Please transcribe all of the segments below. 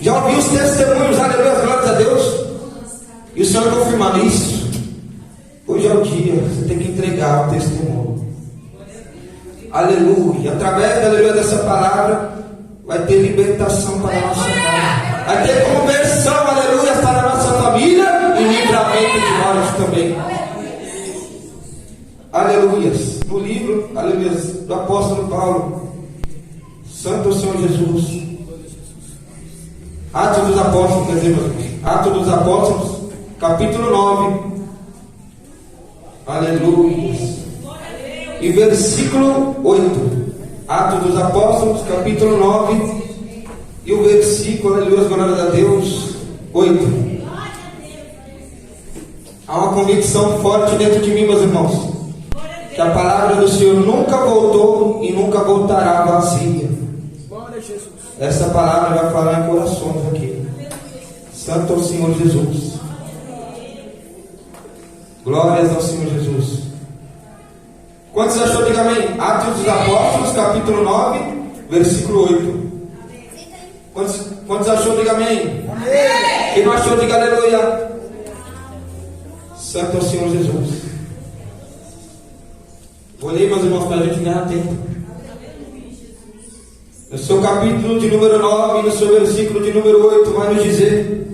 Já ouvi os testemunhos, aleluia, glórias a Deus. E o Senhor confirmando isso. Hoje é o dia, você tem que entregar o testemunho. Aleluia. Através, aleluia, dessa palavra, vai ter libertação para a nossa casa. Vai ter conversão, aleluia, para a nossa família e livramento de nós também. Aleluias. No livro, aleluias, do apóstolo Paulo, Santo Senhor Jesus. Atos dos Apóstolos, quer dizer, Atos dos Apóstolos, capítulo 9. Aleluia. E versículo 8. Atos dos Apóstolos, capítulo 9. E o versículo, aleluia, glória a Deus, 8. Há uma convicção forte dentro de mim, meus irmãos, que a palavra do Senhor nunca voltou e nunca voltará vazia. Essa palavra vai falar em corações aqui. Santo ao Senhor Jesus. Glórias ao Senhor Jesus. Quantos achou? Diga amém. Atos dos Apóstolos, capítulo 9, versículo 8. Quantos achou? Diga amém. Quem não achou? Diga aleluia. Santo ao Senhor Jesus. Vou ler, meus irmãos, para a gente ganhar tempo. No seu capítulo de número 9, no seu versículo de número 8, vai nos dizer: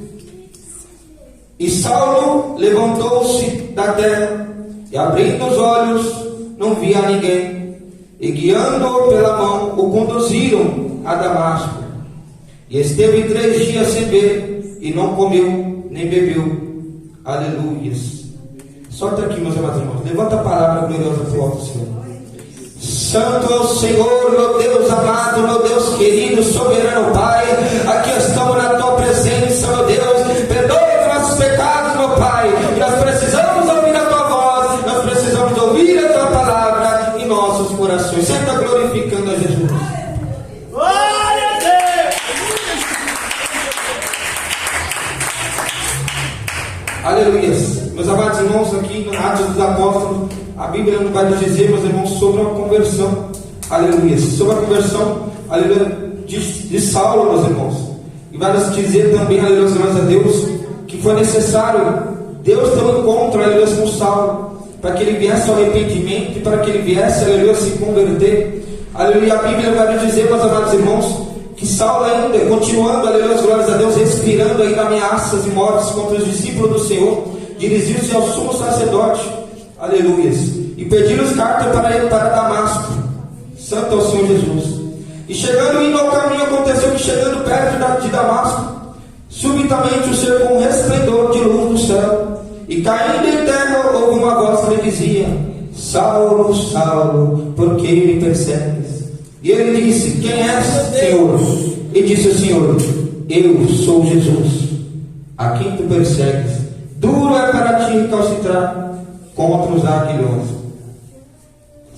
E Saulo levantou-se da terra, e abrindo os olhos, não via ninguém, e guiando-o pela mão, o conduziram a Damasco. E esteve 3 dias sem ver, e não comeu, nem bebeu. Aleluias. Solta aqui, meus amados irmãos. Levanta a palavra gloriosa para o alto, Senhor. Santo é o Senhor, meu Deus amado, meu Deus querido, soberano Pai. Aqui estamos na tua presença, meu Deus. Perdoe os nossos pecados, meu Pai. Nós precisamos ouvir a tua voz, nós precisamos ouvir a tua palavra em nossos corações. Sempre glorificando a Jesus. Glória a Deus! Aleluia. Meus amados irmãos, aqui no Atos dos Apóstolos, a Bíblia não vai nos dizer, meus irmãos, sobre a conversão. Aleluia. Sobre a conversão, aleluia, de Saulo, meus irmãos. E vai nos dizer também, aleluia, graças a Deus, que foi necessário Deus ter um encontro, aleluia, com Saulo, para que ele viesse ao arrependimento e para que ele viesse, aleluia, se converter. Aleluia. A Bíblia vai nos dizer, meus amados irmãos, que Saulo ainda, continuando, aleluia, glórias a Deus, respirando ainda ameaças e mortes contra os discípulos do Senhor, dirigiu-se ao sumo sacerdote, aleluias, e pediu-lhes carta para ir para Damasco. Santo ao Senhor Jesus. E chegando, indo ao caminho, aconteceu que chegando perto de Damasco, subitamente o cercou um resplendor de luz do céu, e caindo em terra houve uma voz que lhe dizia: Saulo, Saulo, por que me persegues? E ele disse: Quem és, Senhor? E disse o Senhor: Eu sou Jesus, a quem tu persegues. Duro é para ti recalcitrar contra os aguilhões.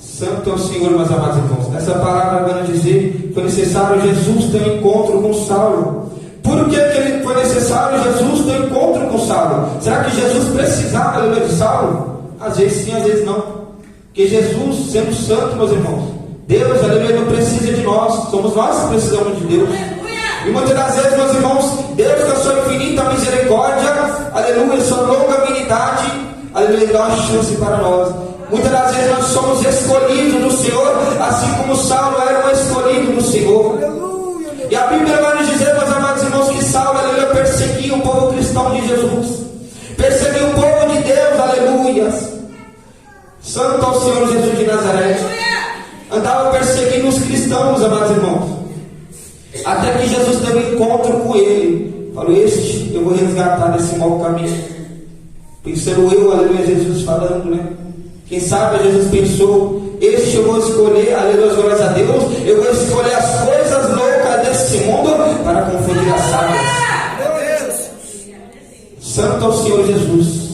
Santo é o Senhor, meus amados irmãos. Essa palavra vai nos dizer que foi necessário Jesus ter um encontro com Saulo. Por que ele foi necessário Jesus ter um encontro com Saulo? Será que Jesus precisava, aleluia, de Saulo? Às vezes sim, às vezes não. Porque Jesus, sendo santo, meus irmãos, Deus, aleluia, não precisa de nós. Somos nós que precisamos de Deus. E muitas das vezes, meus irmãos, Deus, com a sua infinita misericórdia, aleluia, sua longanimidade, aleluia, dá uma chance para nós. Muitas das vezes nós somos escolhidos do Senhor, assim como Saulo era um escolhido do Senhor. E a Bíblia vai nos dizer, meus amados irmãos, que Saulo, aleluia, perseguia o povo cristão de Jesus, perseguia o povo de Deus, aleluia. Santo ao Senhor Jesus de Nazaré. Andava perseguindo os cristãos, amados irmãos, até que Jesus teve um encontro com ele. Falou: Este eu vou resgatar desse mau caminho. Pensando eu, aleluia, Jesus falando, né? Quem sabe Jesus pensou: Este eu vou escolher, aleluia, glórias a Deus. Eu vou escolher as coisas loucas desse mundo para confundir as sábias. Santo ao Senhor Jesus.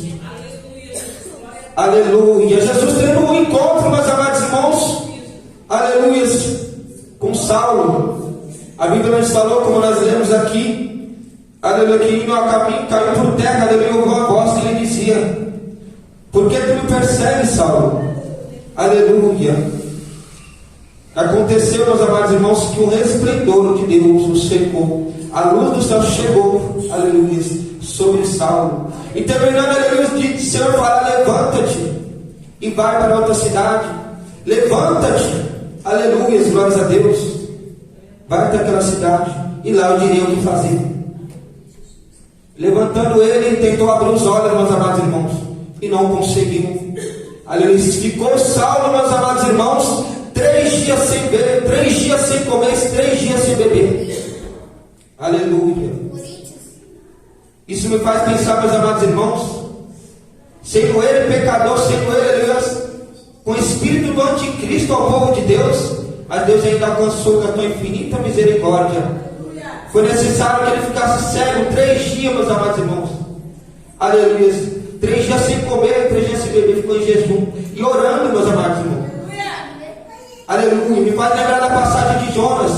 Aleluia. Jesus teve um encontro, meus amados irmãos, aleluia, com Saulo. A Bíblia nos falou, como nós lemos aqui, aleluia, que indo ao caminho, caiu por terra, aleluia, ouviu uma voz que lhe dizia: Por que tu me persegues, Saulo? Aleluia. Aconteceu, meus amados irmãos, que o resplendor de Deus o cercou. a luz do céu chegou, aleluia, sobre Saulo. E terminando, aleluia, o Senhor fala: levanta-te e vai para outra cidade. Levanta-te, aleluia, glórias a Deus. Vai até aquela cidade e lá eu direi o que fazer. Levantando ele, tentou abrir os olhos, meus amados irmãos, e não conseguiu. Aleluia. Ficou Saulo, meus amados irmãos, 3 dias sem ver, 3 dias sem comer, 3 dias sem beber. Aleluia. Isso me faz pensar, meus amados irmãos, sendo ele pecador, sendo ele, aleluia, com o espírito do anticristo ao povo de Deus, mas Deus ainda alcançou com a tua infinita misericórdia. Foi necessário que ele ficasse cego 3 dias, meus amados irmãos. Aleluia. 3 dias sem comer, 3 dias sem beber, ficou em jejum e orando, meus amados irmãos. Aleluia. Me faz lembrar da passagem de Jonas,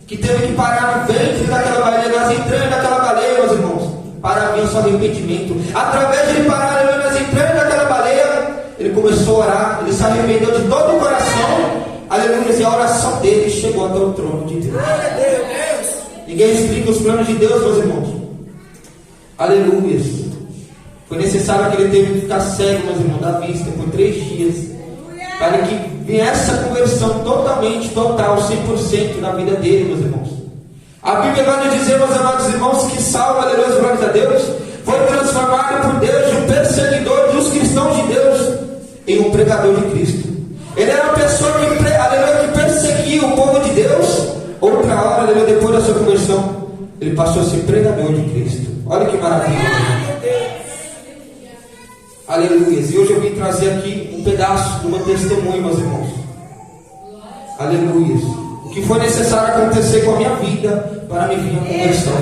que teve que parar no ventre daquela baleia, nas entranhas daquela baleia, meus irmãos, para vir o seu arrependimento. Através de ele parar, aleluia, nas entranhas daquela baleia, ele começou a orar, ele se arrependeu de todo o coração, aleluia, e a oração dele chegou até o trono de Deus. Ninguém explica os planos de Deus, meus irmãos. Aleluia. Foi necessário que ele teve que ficar cego, meus irmãos, da vista por 3 dias, para que viesse a conversão totalmente, total, 100% na vida dele, meus irmãos. A Bíblia vai nos dizer, meus amados irmãos, que Saulo, aleluia, glórias a Deus, foi transformado por Deus de um perseguidor dos cristãos de Deus em um pregador de Cristo. Ele era uma pessoa que, aleluia, que perseguia o povo de Deus. Outra hora, aleluia, depois da sua conversão, ele passou a ser pregador de Cristo. Olha que maravilha. Aleluia. E hoje eu vim trazer aqui um pedaço de uma testemunha, meus irmãos. Aleluia. O que foi necessário acontecer com a minha vida para me vir a conversão.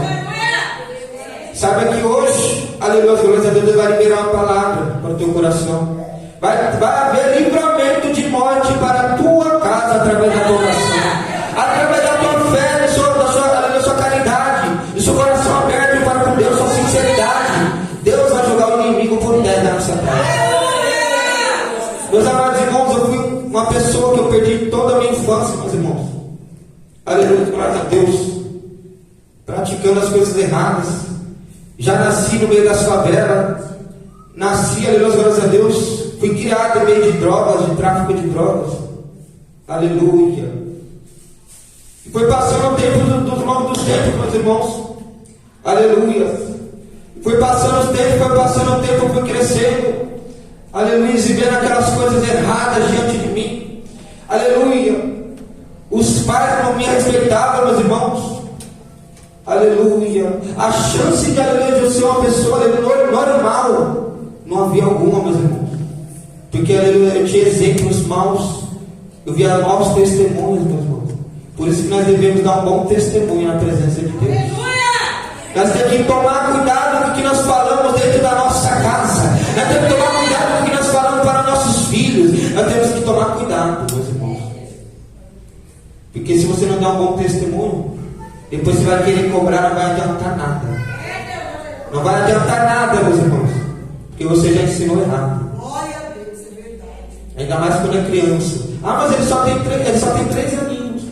Saiba que hoje, aleluia, glórias a Deus, Deus vai liberar uma palavra para o teu coração. Vai haver livramento de morte para a tua casa através da tua oração, através da tua fé, da sua caridade, do seu coração aberto para com Deus, sua sinceridade. Deus vai jogar o inimigo por terra da nossa terra. Meus amados irmãos, eu fui uma pessoa que eu perdi toda a minha infância, meus irmãos. Aleluia, glória a Deus. Praticando as coisas erradas. Já nasci no meio das favelas. Nasci, aleluia, glória a Deus. Fui criado no meio de drogas, de tráfico de drogas. Aleluia. E foi passando o tempo dos longos dos tempos, meus irmãos. Aleluia. Foi passando o tempo, eu fui crescendo. Aleluia. E vendo aquelas coisas erradas diante de mim. Aleluia. Os pais não me respeitavam, meus irmãos. Aleluia. A chance de, aleluia, de eu ser uma pessoa, aleluia, normal não havia alguma, meus irmãos. Porque, aleluia, eu tinha exemplos maus. Eu via maus testemunhos, meus irmãos. Por isso que nós devemos dar um bom testemunho na presença de Deus. Nós temos que tomar cuidado com o que nós falamos dentro da nossa casa. Nós temos que tomar cuidado com o que nós falamos para nossos filhos. Nós temos que tomar cuidado, meus irmãos. Porque se você não der um bom testemunho, depois você vai querer cobrar, não vai adiantar nada. Não vai adiantar nada, meus irmãos. Porque você já ensinou errado. Ainda mais quando é criança. Ah, mas ele só tem 3 aninhos.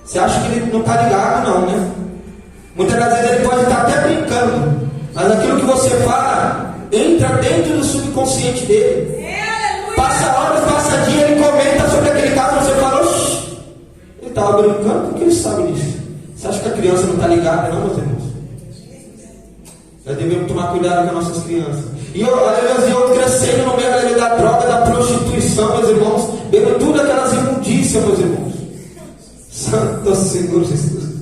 Você acha que ele não está ligado, não, né? Muitas das vezes ele pode estar até brincando, mas aquilo que você fala entra dentro do subconsciente dele. Passa horas, passa dia, ele comenta sobre aquele caso, você fala, oxi, ele estava brincando, por que ele sabe disso? Você acha que a criança não está ligada, não, meus irmãos? Nós devemos tomar cuidado com as nossas crianças. E eu crescendo no meio da droga, da prostituição, meus irmãos, vendo tudo aquelas imundícias, meus irmãos. Santo Senhor Jesus.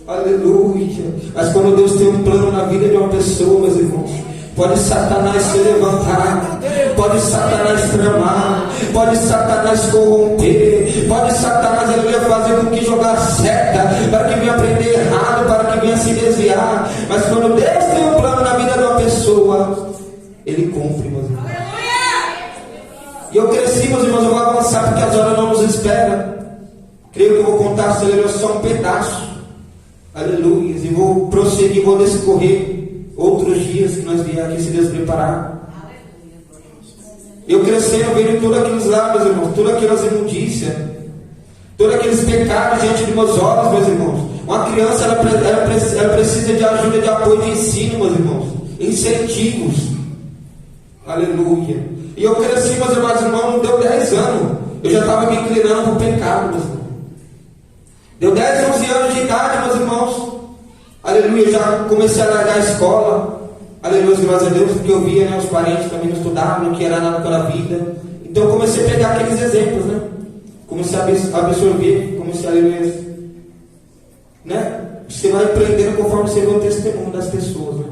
Aleluia. Mas quando Deus tem um plano na vida de uma pessoa, meus irmãos, pode Satanás se levantar, pode Satanás tramar, pode Satanás corromper, pode Satanás, aleluia, fazer com que jogar seta, para que venha aprender errado, para que venha se desviar. Mas quando Deus tem um plano na vida de uma pessoa, Ele cumpre, meus irmãos. E eu cresci, meus irmãos, eu vou avançar porque as horas não nos esperam. Creio que eu vou contar, aleluia, só um pedaço. Aleluia. E vou prosseguir, vou descorrer outros dias que nós viemos aqui, se Deus preparar. Eu crescendo, vendo todos aqueles lá, meus irmãos, todas aquelas imundícias, todos aqueles pecados diante de meus olhos, meus irmãos. Uma criança, ela precisa de ajuda, de apoio, de ensino, meus irmãos. Incentivos. Aleluia. E eu cresci, meus irmãos, não deu 10 anos. Eu já estava me inclinando para o pecado, meus irmãos. Deu 10, 11 anos de idade, meus irmãos. Aleluia, eu já comecei a largar a escola. Aleluia, graças a Deus, porque eu via, né, os parentes também não estudavam, não queria nada pela vida. Então eu comecei a pegar aqueles exemplos, né? Comecei a absorver, comecei a ler, né? Você vai aprendendo conforme você vê o testemunho das pessoas, né?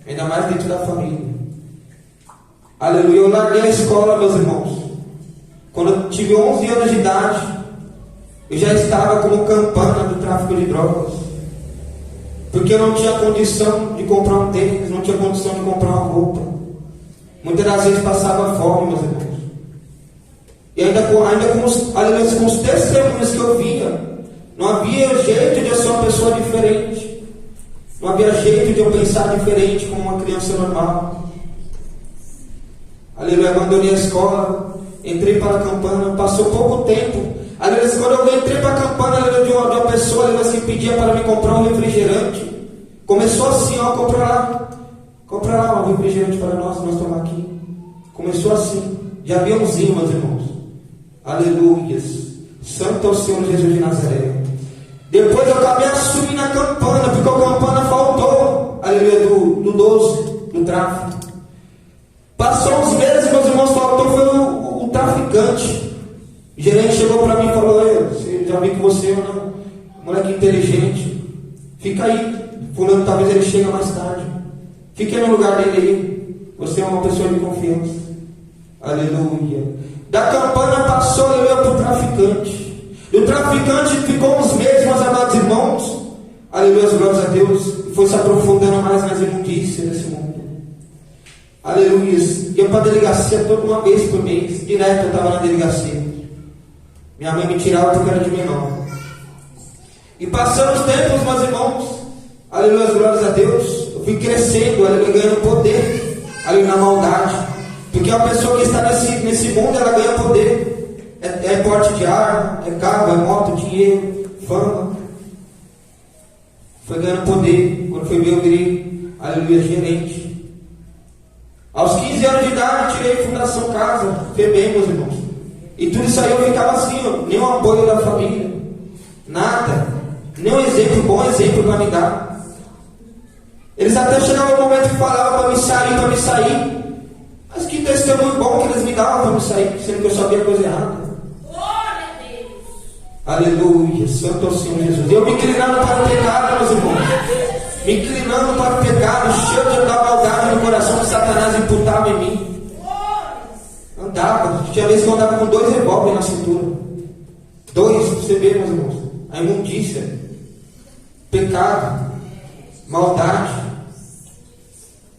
Ainda mais dentro da família. Aleluia, eu larguei a escola, meus irmãos. Quando eu tive 11 anos de idade, eu já estava como campana do tráfico de drogas. Porque eu não tinha condição de comprar um tênis, não tinha condição de comprar uma roupa. Muitas das vezes passava fome, meus irmãos. E ainda com os testemunhos que eu via, não havia jeito de eu ser uma pessoa diferente. Não havia jeito de eu pensar diferente como uma criança normal. Aleluia, abandonei a escola, entrei para a campana, passou pouco tempo. Aleluia, quando eu entrei para a campana, aleluia, de uma pessoa, aleluia, que pedia para me comprar um refrigerante. Começou assim, ó, compra lá um refrigerante para nós tomar aqui. Começou assim, de aviãozinho, meus irmãos. Aleluia, santo é o Senhor Jesus de Nazaré. Depois eu acabei assumindo a campana, porque a campana faltou, aleluia, do 12, do tráfico. Passou uns meses, meus irmãos, faltou foi o traficante. O gerente chegou para mim e falou: você já vi que você é um moleque inteligente, fica aí, fulano talvez ele chegue mais tarde, fique no lugar dele aí, você é uma pessoa de confiança. Aleluia. Da campana passou, aleluia, para o traficante. E o traficante ficou uns meses, meus amados irmãos, aleluia, glórias a Deus, e foi se aprofundando mais nas imundícias desse mundo. Aleluia. Ia para a delegacia toda uma vez por mês, direto eu estava na delegacia. Minha mãe me tirava porque era de menor. E passando os tempos, meus irmãos, aleluia, glórias a Deus, eu fui crescendo, aleluia, ganhando poder, aleluia, na maldade. Porque a pessoa que está nesse mundo, ela ganha poder. É porte de arma, é carro, é moto, dinheiro, fama. Foi ganhando poder. Quando foi ver, eu virei, aleluia, gerente. Aos 15 anos de idade, tirei Fundação Casa, FEBEM, meus irmãos. E tudo isso aí eu ficava assim, ó, nenhum apoio da família, nada, nenhum exemplo, bom exemplo para me dar. Eles até chegavam um momento que falavam para me sair, mas que testemunho bom que eles me davam para me sair, sendo que eu sabia a coisa errada. Glória a Deus. Aleluia, santo é o Senhor Jesus. Eu me inclinando para o pecado, meus irmãos, me inclinando para o pecado, cheio da maldade no coração que Satanás imputava em mim. Andava, tinha vezes que eu andava com 2 revólveres na cintura. 2, você vê, meus irmãos, a imundícia, pecado, maldade.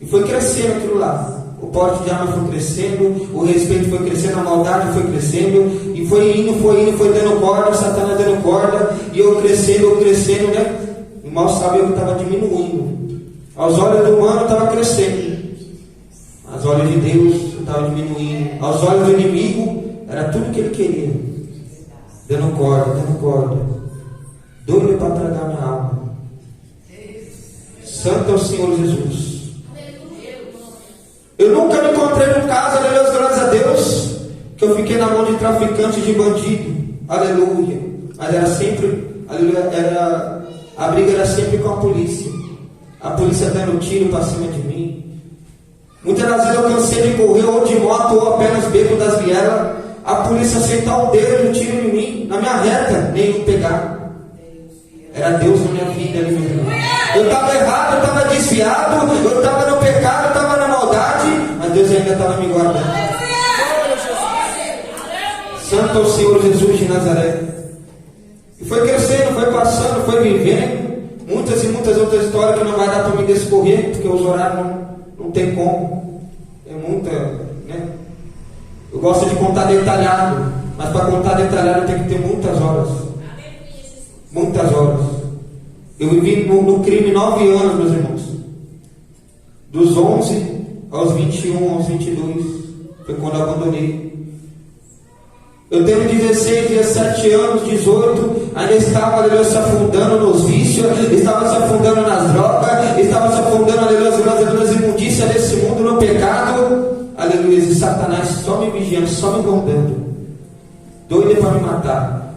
E foi crescendo aquilo lá. O porte de arma foi crescendo, o respeito foi crescendo, a maldade foi crescendo, e foi indo, foi dando corda, Satanás dando corda, e eu crescendo, né? O mal sabia que eu estava diminuindo. Aos olhos do humano eu estava crescendo, aos olhos de Deus eu estava diminuindo. Aos olhos do inimigo era tudo que ele queria, dando corda, doido para tragar minha alma. Santo é o Senhor Jesus. Eu nunca me encontrei num caso, aleluia, graças a Deus, que eu fiquei na mão de traficantes, de bandido, aleluia. Mas era sempre, aleluia, a briga era sempre com a polícia dando tiro para cima de mim. Muitas das vezes eu cansei de correr ou de moto ou apenas beco das vielas, a polícia sentar o dedo de tiro em mim, na minha reta, nenhum pegar. Era Deus na minha vida ali, meu irmão. Eu estava errado, eu estava desviado, eu estava no pecado, eu estava na maldade, mas Deus ainda estava me guardando. Santo é o Senhor Jesus de Nazaré. E foi crescendo, foi passando, foi vivendo. Muitas e muitas outras histórias que não vai dar para me discorrer, porque os horários não tem como. É muita, né? Eu gosto de contar detalhado, mas para contar detalhado tem que ter muitas horas. Muitas horas. Eu vivi no crime 9 anos, meus irmãos. Dos 11 aos 21, aos 22. Foi quando eu abandonei. Eu tenho 16, 17 anos, 18. ainda estava, aleluia, se afundando nos vícios, estava se afundando nas drogas, estava se afundando, aleluia, nas imundícias desse mundo, no pecado, aleluia, e Satanás só me vigiando, só me rondando, doido para me matar.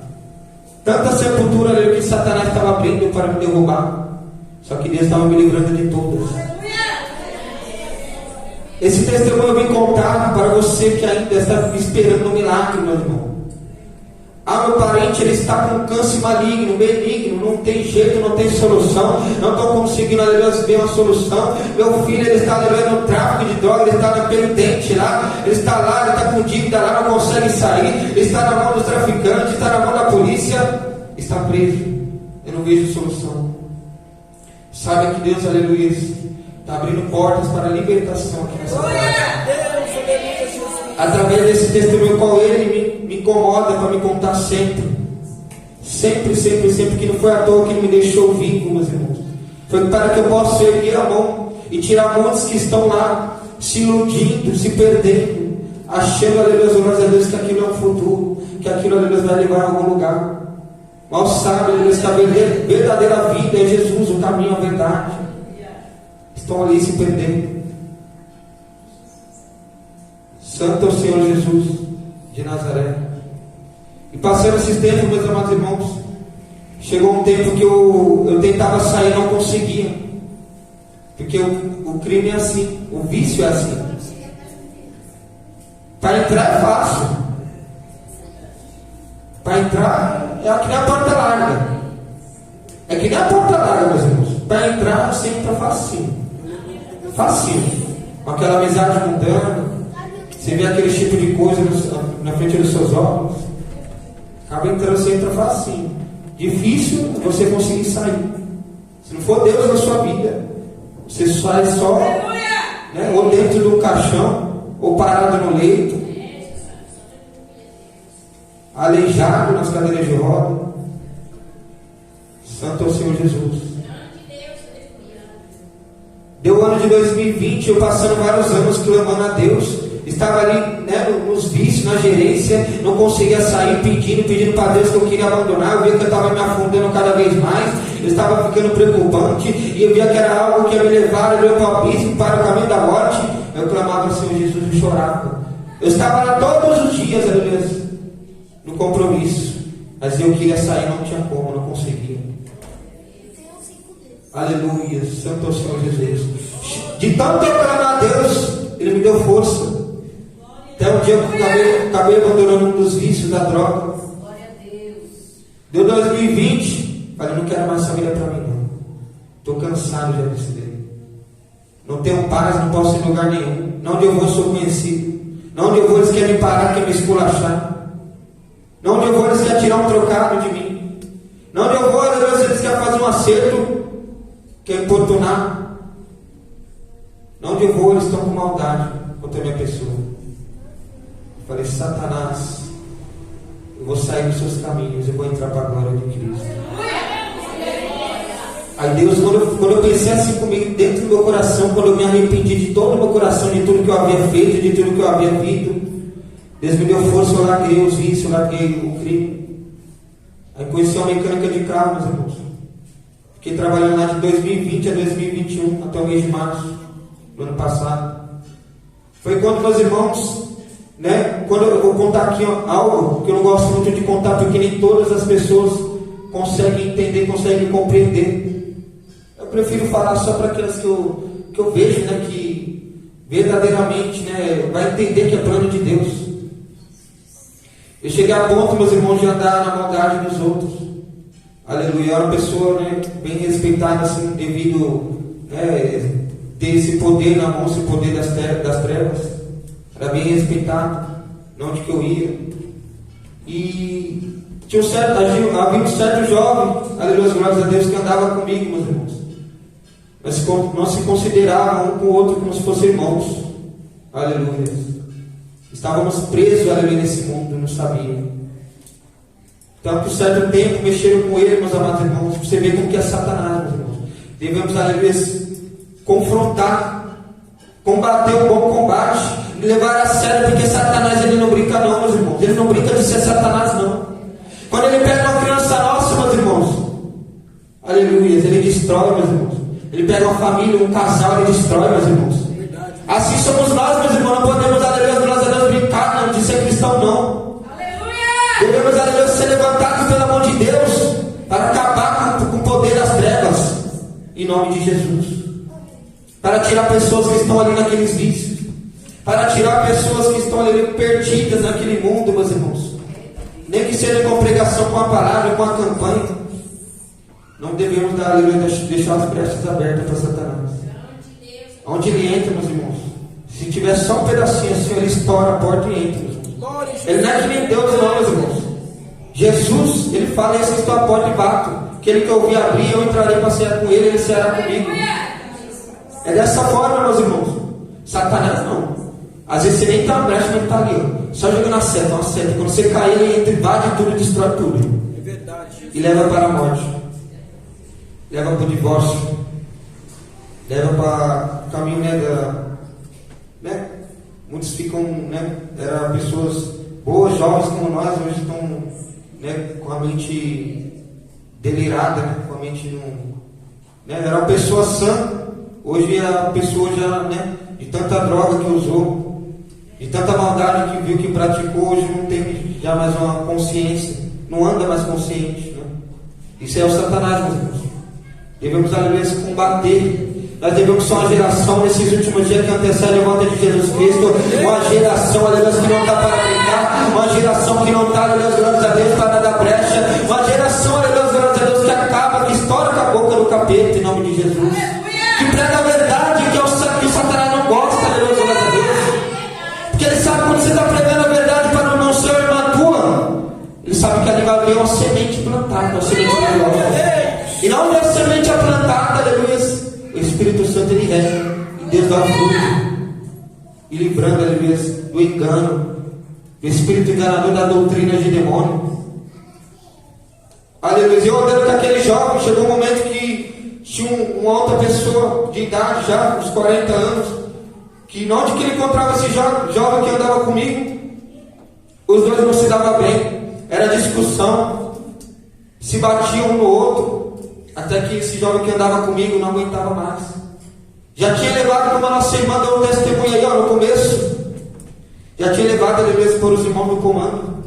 Tanta sepultura, aleluia, que Satanás estava abrindo para me derrubar, só que Deus estava me livrando de todas. Esse testemunho eu vim contar para você que ainda está esperando um milagre, meu irmão. Meu parente, ele está com câncer maligno, benigno, não tem jeito, não tem solução, não estou conseguindo, aleluia, ver uma solução. Meu filho, ele está, aleluia, no tráfico de droga, ele está na penitente lá, ele está lá, ele está com dívida lá, não consegue sair, ele está na mão dos traficantes, está na mão da polícia, está preso, eu não vejo solução. Sabe que Deus, aleluia, está abrindo portas para a libertação aqui nessa terra. Através desse testemunho, qual ele me incomoda para me contar sempre. Sempre, que não foi à toa que ele me deixou vivo, meus irmãos. Foi para que eu possa erguer a mão e tirar muitos que estão lá se iludindo, se perdendo, achando, aleluia, a Deus, que aquilo é um futuro, que aquilo, aleluia, vai levar a algum lugar. Mal sabe, aleluia, que a verdadeira vida é Jesus, o caminho, a verdade. Estão ali se perdendo. Santo é o Senhor Jesus de Nazaré. E passando esses tempos, meus amados irmãos, chegou um tempo que eu tentava sair e não conseguia. Porque o crime é assim, o vício é assim. Para entrar é fácil. Para entrar é que nem a porta larga. É que nem a porta larga, meus irmãos. Para entrar sempre está facinho. Facinho. Com aquela amizade mundana. Você vê aquele tipo de coisa na frente dos seus olhos. Acaba entrando, você entra facinho. Difícil é você conseguir sair. Se não for Deus na sua vida, você sai só, né, ou dentro do caixão, ou parado no leito, aleijado nas cadeiras de roda. Santo é o Senhor Jesus. Deu o ano de 2020, eu passando vários anos clamando a Deus. Estava ali, né, nos vícios, na gerência, não conseguia sair, pedindo para Deus que eu queria abandonar. Eu via que eu estava me afundando cada vez mais, eu estava ficando preocupante, e eu via que era algo que ia me levar para o abismo, para o caminho da morte. Eu clamava ao Senhor Jesus e chorava. Eu estava lá todos os dias, aleluia, no compromisso, mas eu queria sair, não tinha como, não conseguia. Aleluia, Santo é o Senhor Jesus. De tanto eu clamar a Deus, Ele me deu força. Até um dia eu acabei abandonando um dos vícios da droga. Glória a Deus. Deu 2020. Falei, não quero mais essa vida para mim, não. Estou cansado já desse daí. Não tenho paz, não posso ir em lugar nenhum. Não onde eu vou, sou conhecido. Não onde eu vou, eles querem me parar, querem me esculachar. Não onde eu vou, eles querem tirar um trocado de mim. Não onde eu vou, eles querem fazer um acerto, querem importunar. Não onde eu vou, eles estão com maldade contra a minha pessoa. Falei, Satanás, eu vou sair dos seus caminhos, eu vou entrar para a glória de Cristo. Aí Deus, quando eu pensei assim comigo, dentro do meu coração, quando eu me arrependi de todo o meu coração, de tudo que eu havia feito, de tudo que eu havia visto, Deus me deu força, eu larguei os vícios, eu larguei o crime. Aí conheci uma mecânica de carro, meus irmãos. Fiquei trabalhando lá de 2020 a 2021, até o mês de março do ano passado. Foi quando, meus irmãos, né, quando eu vou contar aqui algo que eu não gosto muito de contar, porque nem todas as pessoas conseguem entender, conseguem compreender. Eu prefiro falar só para aquelas que eu vejo, né, que verdadeiramente, né, vai entender que é plano de Deus. Eu cheguei a ponto, meus irmãos, de andar na maldade dos outros. Aleluia. Eu era uma pessoa, né, bem respeitada, assim, devido, né, ter esse poder na mão, esse poder das trevas. Era bem respeitado, não onde que eu ia. E tinha havia um certo jovem, aleluia, glórias a Deus, que andava comigo, meus irmãos. Nós se consideravam um com o outro como se fossem irmãos. Aleluia. Estávamos presos, aleluia, nesse mundo, não sabíamos. Então, por certo tempo, mexeram com ele, meus amados irmãos. Você vê como que é Satanás, meus irmãos. Devemos, aleluia, confrontar, combater o bom combate, levar a sério, porque Satanás, ele não brinca não, meus irmãos. Ele não brinca de ser Satanás, não. Quando ele pega uma criança nossa, Aleluia. Ele destrói, meus irmãos. Ele pega uma família, um casal, ele destrói, meus irmãos. Assim somos nós, meus irmãos. Não podemos, aleluia, graças a Deus, brincar não, de ser cristão, não. Devemos, aleluia, ser levantados pela mão de Deus para acabar com o poder das trevas, em nome de Jesus. Para tirar pessoas que estão ali naqueles vícios, para tirar pessoas que estão ali perdidas naquele mundo, meus irmãos. Nem que seja com pregação, com a palavra, com a campanha. Não devemos dar, aleluia, deixar as brechas abertas para Satanás. Onde ele entra, meus irmãos, se tiver só um pedacinho assim, ele estoura a porta e entra, meus irmãos. Ele não é que nem Deus, não, meus irmãos. Jesus, ele fala: eu estou à porta e bato. Aquele que eu ouvir abrir, eu entrarei para cear com ele, ele ceará comigo. É dessa forma, meus irmãos. Satanás não. Às vezes você nem está na brecha, mas ele está ali, ó. Só jogando a seta, uma seta. Quando você cair, ele entra, invade tudo, destrói tudo. É verdade. E leva para a morte. Leva para o divórcio. Leva para o caminho, né? Muitos ficam, né? Eram pessoas boas, jovens como nós, hoje estão, né, com a mente delirada, né? Com a mente né? Era uma pessoa sã, hoje a pessoa já, né, de tanta droga que usou, de tanta maldade que viu, que praticou, hoje não tem já mais uma consciência, não anda mais consciente, né? Isso é o Satanás, meus irmãos. Devemos, aleluia, combater. Nós devemos ser uma geração nesses últimos dias que antecede a volta de Jesus Cristo. Uma geração, aleluia, que não está para brincar. Uma geração que não está, aleluia, graças a Deus, para dar brecha. Uma geração, aleluia, graças a Deus, que acaba, que estoura com a boca do capeta, em nome de Jesus. Que prega a verdade, que é o que o Satanás não gosta, aleluia, graças a Deus. Porque ele sabe quando você está pregando a verdade para não ser irmã tua, ele sabe que ali vai haver uma semente plantada, uma semente maior. E na onde a semente é plantada, aleluia, o Espírito Santo ele rega, e Deus dá o fruto, e livrando, aleluia, do engano, do espírito enganador, da doutrina de demônio. Aleluia. Eu andando com aquele jovem, chegou um momento que tinha uma outra pessoa de idade já, uns 40 anos, que onde que ele encontrava esse jovem que andava comigo, os dois não se davam bem, era discussão, se batiam um no outro. Até que esse jovem que andava comigo não aguentava mais. Já tinha levado, como a nossa irmã deu um testemunho aí, ó, no começo. Já tinha levado ele mesmo por os irmãos do comando.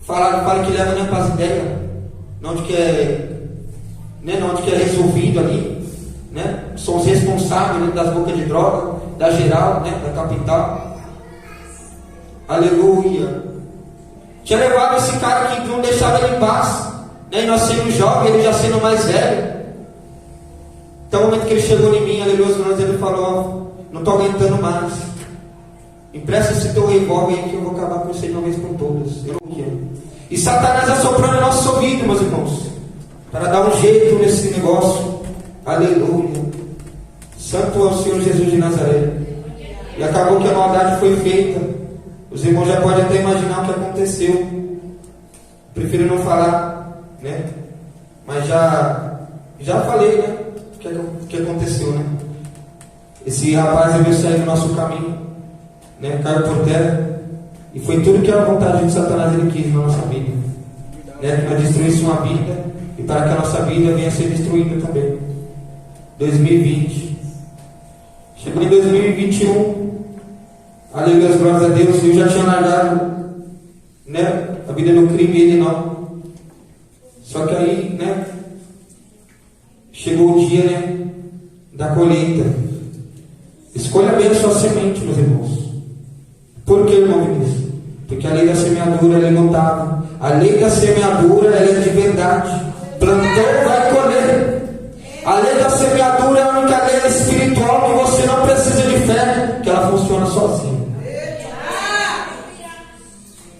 Fala que leva nem para as ideias. Não onde que é, né, não onde que é resolvido ali. Né? São os responsáveis, né, das bocas de droga, da geral, né, da capital. Aleluia. Tinha levado esse cara que não deixava ele em paz. E nós sendo jovem, ele já sendo mais velho. Então, o momento que ele chegou em mim, aleluia, ele falou: não estou aguentando mais. Empresta esse teu revólver aí que eu vou acabar com isso aí de uma vez por todas. Eu não quero. E Satanás assoprando em nosso ouvido, meus irmãos, para dar um jeito nesse negócio. Aleluia. Santo é o Senhor Jesus de Nazaré. E acabou que a maldade foi feita. Os irmãos já podem até imaginar o que aconteceu. Prefiro não falar, né? Mas já falei, né? O que aconteceu, né? Esse rapaz veio sair do nosso caminho, né? Caiu por terra, e foi tudo que a vontade de Satanás ele quis na nossa vida, né? Que nós destruísse uma vida, e para que a nossa vida venha a ser destruída também. 2020 chegou em 2021, aleluia, glórias a Deus. Eu já tinha largado, né, a vida no crime, ele não. Só que aí, né, chegou o dia, né, da colheita. Escolha bem a sua semente, meus irmãos. Por que, irmão Vinícius? Porque a lei da semeadura ela é imutável. A lei da semeadura ela é de verdade. Plantou, vai colher. A lei da semeadura é a única lei espiritual que você não precisa de fé, que ela funciona sozinha.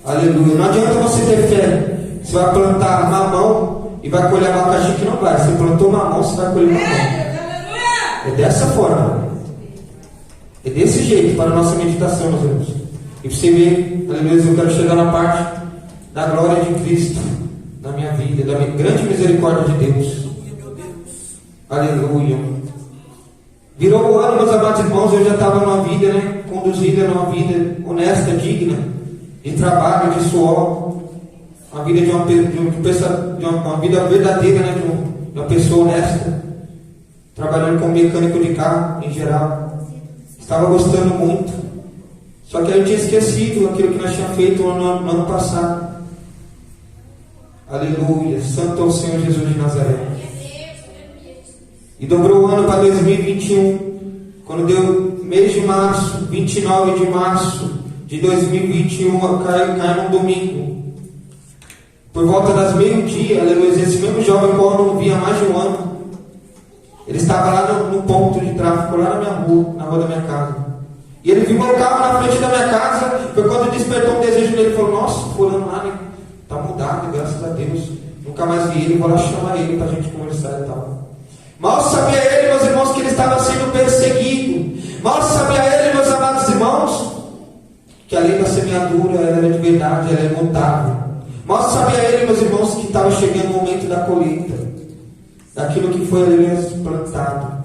Aleluia. Não adianta você ter fé. Você vai plantar mamão e vai colher abacaxi, que não vai. Você plantou mamão, você vai colher mamão. É dessa forma. É desse jeito para a nossa meditação, meus irmãos. E você vê, aleluia, eu quero chegar na parte da glória de Cristo na minha vida, da minha grande misericórdia de Deus. Aleluia. Virou o ano, meus amados irmãos, eu já estava numa vida, né, conduzida numa vida honesta, digna, de trabalho, de suor, uma vida de uma vida verdadeira, né, de uma pessoa honesta, trabalhando como mecânico de carro em geral. Estava gostando muito. Só que eu tinha esquecido aquilo que nós tínhamos feito no ano passado. Aleluia, santo é o Senhor Jesus de Nazaré. E dobrou o ano para 2021, quando deu mês de março, 29 de março de 2021, caiu um domingo. Por volta das meio-dia, aleluia, esse mesmo jovem que eu não via há mais de um ano, ele estava lá no ponto de tráfego, lá na minha rua, na rua da minha casa. E ele viu meu carro na frente da minha casa. Foi quando despertou um desejo nele. Ele falou: nossa, fulano lá, né? Tá mudado, graças a Deus. Nunca mais vi ele, vou lá chamar ele para a gente conversar e tal. Mal sabia ele, meus irmãos, que ele estava sendo perseguido. Mal sabia ele, meus amados irmãos, que a lei da semeadura ela era de verdade, ela é imutável. Mal sabia ele, meus irmãos, que estava chegando o momento da colheita, daquilo que foi ali plantado.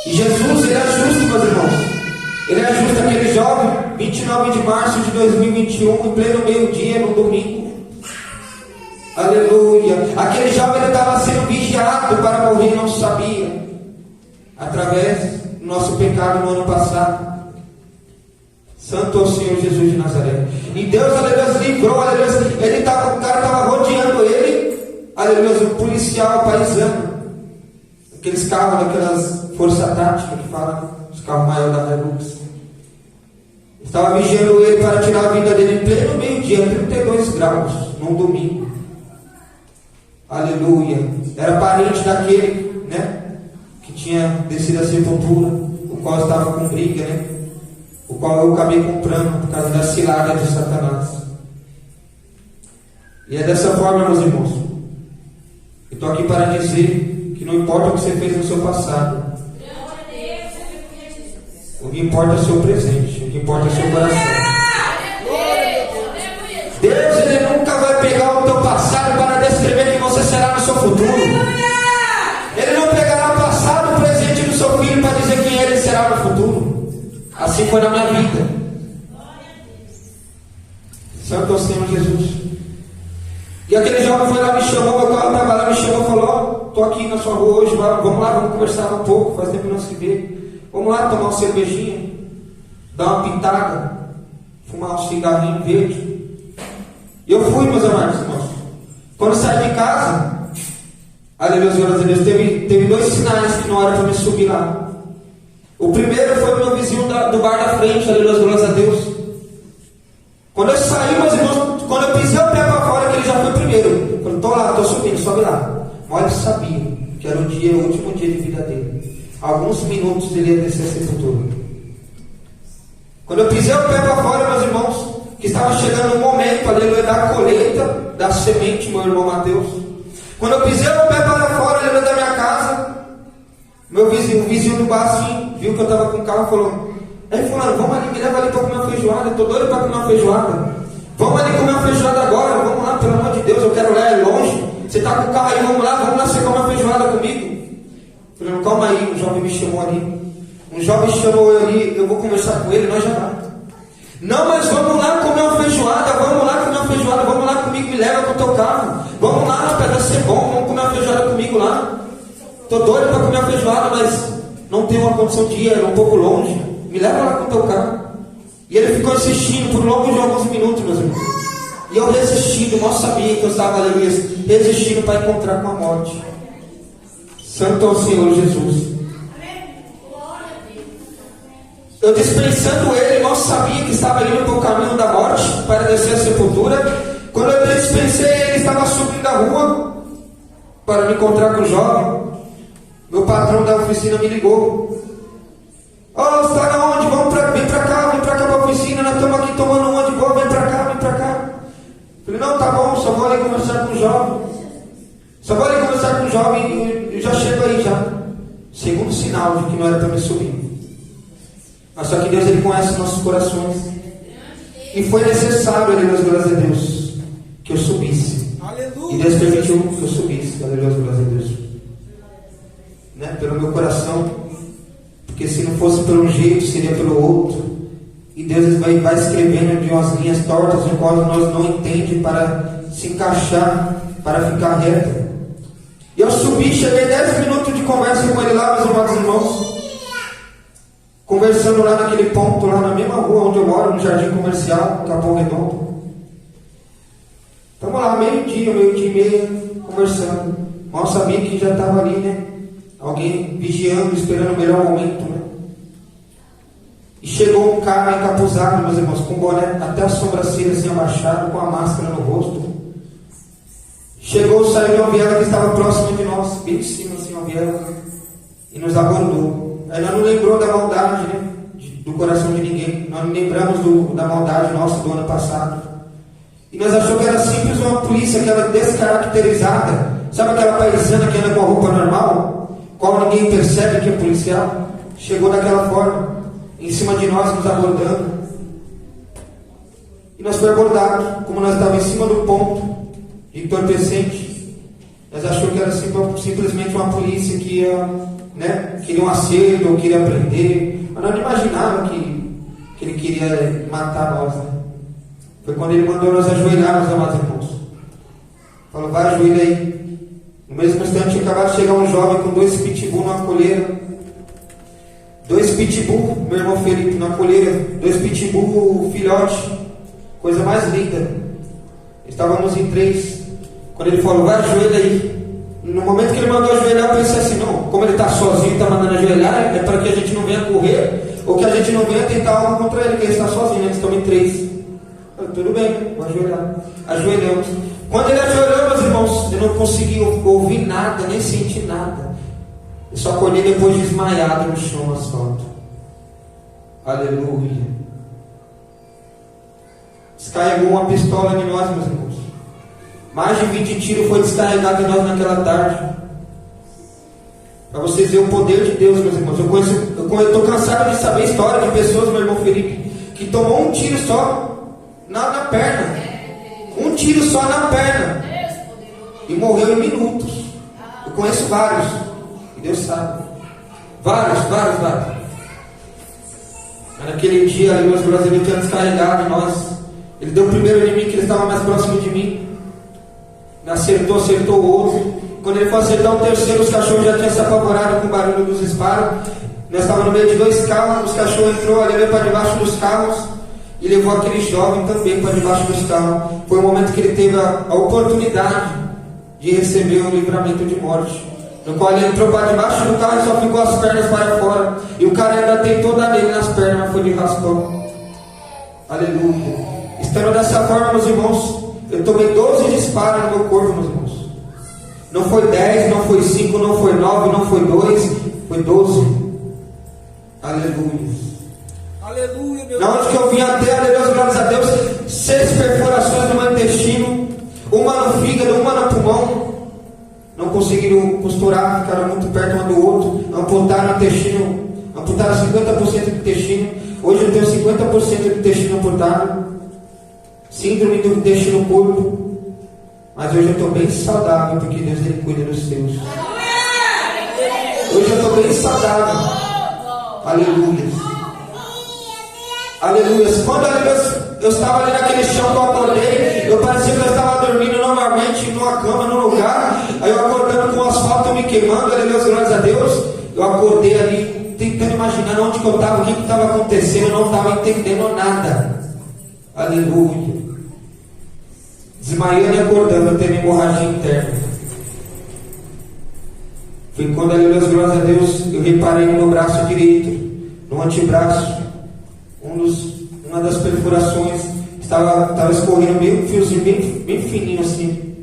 E Jesus, ele é justo, meus irmãos. Ele é justo, aquele jovem, 29 de março de 2021, em pleno meio-dia, no domingo. Aleluia. Aquele jovem, ele estava sendo vigiado para morrer e não sabia. Através do nosso pecado no ano passado. Santo é o Senhor Jesus de Nazaré. E Deus, aleluia, livrou, aleluia. O cara estava rodeando ele, aleluia, o policial paisano. Aqueles carros, daquelas forças táticas que falam, os carros maiores da Hilux. Estava vigiando ele para tirar a vida dele em pleno meio-dia, 32 graus, num domingo. Aleluia. Era parente daquele, né, que tinha descido a sepultura, o qual estava com briga, né, o qual eu acabei comprando por causa da cilada de Satanás. E é dessa forma, meus irmãos. Eu estou aqui para dizer que não importa o que você fez no seu passado. O que importa é o seu presente. O que importa é o seu coração. Deus, ele nunca vai pegar o teu passado para descrever quem você será no seu futuro. Ele não pegará o passado, o presente do seu filho para dizer quem ele será no futuro. Assim foi na minha vida. Santo é o Senhor Jesus. E aquele jovem foi lá, me chamou, meu carro estava lá, me chamou e falou: estou aqui na sua rua hoje, vamos lá, vamos conversar um pouco, faz tempo que não se vê. Vamos lá tomar uma cervejinha, dar uma pitada, fumar um cigarrinho verde. E eu fui, meus amados irmãos. Quando eu saí de casa, aleluia, glórias a Deus, teve dois sinais que não era para me subir lá. O primeiro foi o meu vizinho do bar da frente, aleluia, glórias a Deus. Quando eu saí, meus irmãos, quando eu pisei o pé para fora, que ele já foi primeiro. Eu falei: estou lá, estou subindo, sobe lá. Mas ele sabia que era o último dia de vida dele. Alguns minutos ele ia descer a sepultura. Quando eu pisei o pé para fora, meus irmãos, que estava chegando o momento, aleluia, da colheita da semente, meu irmão Mateus. Quando eu pisei o pé para fora, aleluia, da minha casa, o vizinho do bar assim, viu que eu estava com o carro e falou: ei, fulano, vamos ali, me leva ali para comer uma feijoada. Estou doido para comer uma feijoada. Vamos ali comer uma feijoada agora, vamos lá, pelo amor de Deus, eu quero lá, é longe. Você está com o carro aí, vamos lá, você comer uma feijoada comigo. Falei: calma aí, um jovem me chamou ali. Um jovem chamou eu ali, eu vou conversar com ele, nós já vamos. Não, mas vamos lá comer uma feijoada, vamos lá comigo, me leva com o teu carro. Vamos lá, rapaz, vai ser bom, vamos comer uma feijoada comigo lá. Estou doido para comer uma feijoada, mas não tenho uma condição de ir, é um pouco longe. Me leva lá com o teu carro. E ele ficou insistindo por longo de alguns minutos, meus irmãos. E eu resistindo, mal sabia que eu estava, aleluia, resistindo para encontrar com a morte. Santo é o Senhor Jesus. Eu dispensando ele, mal sabia que estava indo para o caminho da morte, para descer a sepultura. Quando eu dispensei ele, estava subindo a rua para me encontrar com o jovem. Meu patrão da oficina me ligou: ó, você está na onde? Vem para cá para a oficina, nós estamos aqui tomando uma de boa, vem para cá. Falei: não, tá bom, só vou ali conversar com o jovem. E eu já chego aí já. Segundo sinal de que não era para me subir. Mas só que Deus, ele conhece nossos corações. E foi necessário, aleluia, glórias a Deus, que eu subisse. Aleluia. E Deus permitiu que eu subisse, aleluia, glórias a Deus. Né? Pelo meu coração. Porque se não fosse pelo um jeito, seria pelo outro. E Deus vai escrevendo de umas linhas tortas, no qual nós não entendemos, para se encaixar para ficar reta. E eu subi, cheguei 10 minutos de conversa com ele lá, meus amados irmãos. Conversando lá naquele ponto, lá na mesma rua onde eu moro, no Jardim Comercial, no Capão Redondo. Estamos lá, meio-dia e meia, conversando. Mal sabia que já estava ali, né? Alguém vigiando, esperando o melhor momento, né? E chegou um cara encapuzado, meus irmãos, com boné até a sobrancelha assim abaixada, com a máscara no rosto. Chegou, saiu de uma viela que estava próxima de nós, bem em cima, assim, uma viela, e nos abordou. Aí nós não lembrou da maldade, né? Do coração de ninguém. Nós não lembramos da maldade nossa do ano passado. E nós achamos que era simples uma polícia, aquela descaracterizada. Sabe aquela paisana que anda com a roupa normal? Qual ninguém percebe que é policial? Chegou daquela forma, em cima de nós, nos abordando. E nós fomos abordados, como nós estávamos em cima do ponto entorpecente. Nós achamos que era simplesmente uma polícia que ia, né, queria um acerto ou queria prender. Mas nós não imaginávamos que ele queria matar nós, né? Foi quando ele mandou nós ajoelhar, meus amados irmãos. Falou, vai, ajoelha aí. No mesmo instante, acabou de chegar um jovem com 2 pitbull numa coleira. 2 pitbull, meu irmão Felipe, na coleira. 2 pitbull filhote. Coisa mais linda. Estávamos em 3. Quando ele falou, vai, ajoelha aí. No momento que ele mandou ajoelhar, eu pensei assim, não, como ele está sozinho e está mandando ajoelhar, é para que a gente não venha correr, ou que a gente não venha tentar algo contra ele, que ele está sozinho, eles estão em 3. Tudo bem, vou ajoelhar. Ajoelhamos. Quando ele ajoelhou, meus irmãos, eu não consegui ouvir nada, nem sentir nada. Eu só acordei depois desmaiado no chão, no asfalto. Aleluia. Descarregou uma pistola em nós, meus irmãos. Mais de 20 tiros foi descarregado em nós naquela tarde. Para vocês verem o poder de Deus, meus irmãos. Eu estou cansado de saber a história de pessoas, meu irmão Felipe, que tomou um tiro só na perna. Um tiro só na perna. E morreu em minutos. Eu conheço vários. E Deus sabe. Vários. Mas naquele dia ali, meus brasileiros tinham descarregado em nós. Ele deu o primeiro em mim, que ele estava mais próximo de mim. Acertou o outro. Quando ele foi acertar o terceiro, os cachorros já tinham se apavorado com o barulho dos disparos. Nós estávamos no meio de 2 carros. Os cachorros entrou ali para debaixo dos carros e levou aquele jovem também para debaixo dos carros. Foi o momento que ele teve a oportunidade de receber o livramento de morte, no qual ele entrou para debaixo do carro e só ficou as pernas para fora. E o cara ainda tentou dar nele nas pernas, mas foi de raspão. Aleluia. Estando dessa forma, meus irmãos, eu tomei 12 disparos no meu corpo, meus irmãos. Não foi 10, não foi 5, não foi 9, não foi 2, foi 12. Aleluia. Aleluia, meu Na onde que eu vim até, aleluia, graças a Deus, 6 perfurações no meu intestino, uma no fígado, uma no pulmão. Não conseguiram costurar, ficaram muito perto um do outro. Amputaram o intestino, amputaram 50% do intestino. Hoje eu tenho 50% do intestino amputado. Síndrome do intestino curto. Mas hoje eu estou bem saudável, porque Deus ele cuida dos seus. Hoje eu estou bem saudável. Aleluia. Aleluia. Quando eu estava ali naquele chão que eu acordei, eu parecia que eu estava dormindo normalmente numa cama, num lugar. Aí eu acordando com o asfalto me queimando, aleluia, graças a Deus. Eu acordei ali tentando imaginar onde que eu estava, o que estava acontecendo. Eu não estava entendendo nada. Aleluia. Desmaiando e acordando, tendo hemorragia interna. Foi quando, aleluia, graças a Deus, eu reparei no meu braço direito, no antebraço, uma das perfurações estava escorrendo meio um fiozinho, bem fininho assim.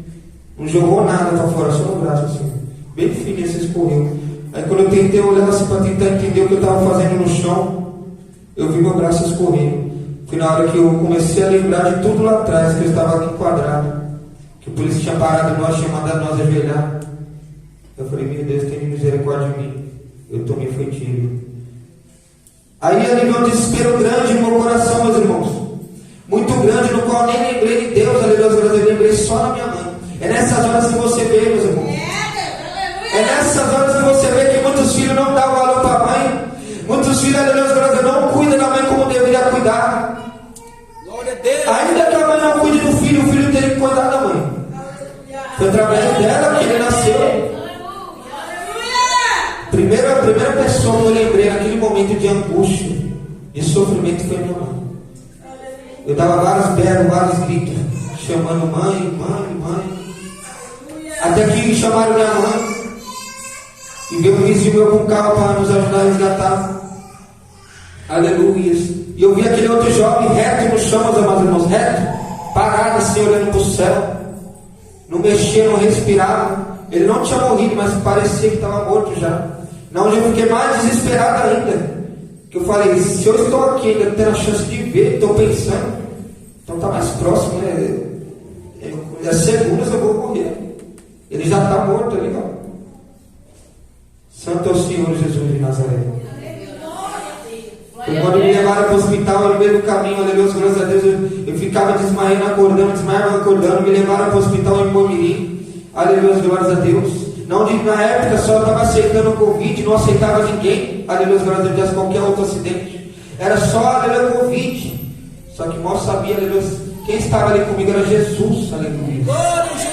Não jogou nada para fora, só no braço assim. Bem fininho assim, escorreu. Aí quando eu tentei olhar assim para tentar entender o que eu estava fazendo no chão, eu vi meu braço escorrendo. Foi na hora que eu comecei a lembrar de tudo lá atrás, que eu estava aqui enquadrado, que o polícia tinha parado nós, tinha mandado nós ajoelhar. Eu falei, meu Deus, tem misericórdia de mim. Eu tomei foi tiro. Aí ali veio um desespero grande no meu coração, meus irmãos. Muito grande, no qual nem lembrei de Deus, aleluia, eu lembrei só na minha mãe. É nessas horas que você vê, meus irmãos. É nessas horas que você vê que muitos filhos não dão valor para a mãe. Muitos filhos, aleluia, não cuidam da mãe como deveria cuidar. Ainda que a mãe não cuide do filho, o filho tem que cuidar da mãe. Foi através dela que ele nasceu. A primeira pessoa que eu lembrei naquele momento de angústia, de sofrimento, foi minha mãe. Eu dava vários berros, vários gritos, chamando mãe, mãe, mãe. Até que chamaram minha mãe. E veio um vizinho meu com carro para nos ajudar a resgatar. Aleluia. E eu vi aquele outro jovem reto no chão, meus amados irmãos, reto, parado assim, olhando para o céu. Não mexia, não respirava. Ele não tinha morrido, mas parecia que estava morto já. Na onde eu fiquei mais desesperado ainda. Que eu falei, se eu estou aqui ainda tendo a chance de ver, estou pensando, então está mais próximo, né? É seguro, eu vou morrer. Ele já está morto ali, ó. Santo é o Senhor Jesus de Nazaré. E quando me levaram para o hospital, no meio do caminho, aleluia, graças a Deus, eu ficava desmaiando, acordando, desmaiava, acordando. Me levaram para o hospital em Momirim, aleluia, glórias a Deus. Não, na época só estava aceitando o Covid, não aceitava ninguém, aleluia, glórias a Deus, qualquer outro acidente. Era só, aleluia, Covid. Só que mal sabia, aleluia, quem estava ali comigo era Jesus, aleluia.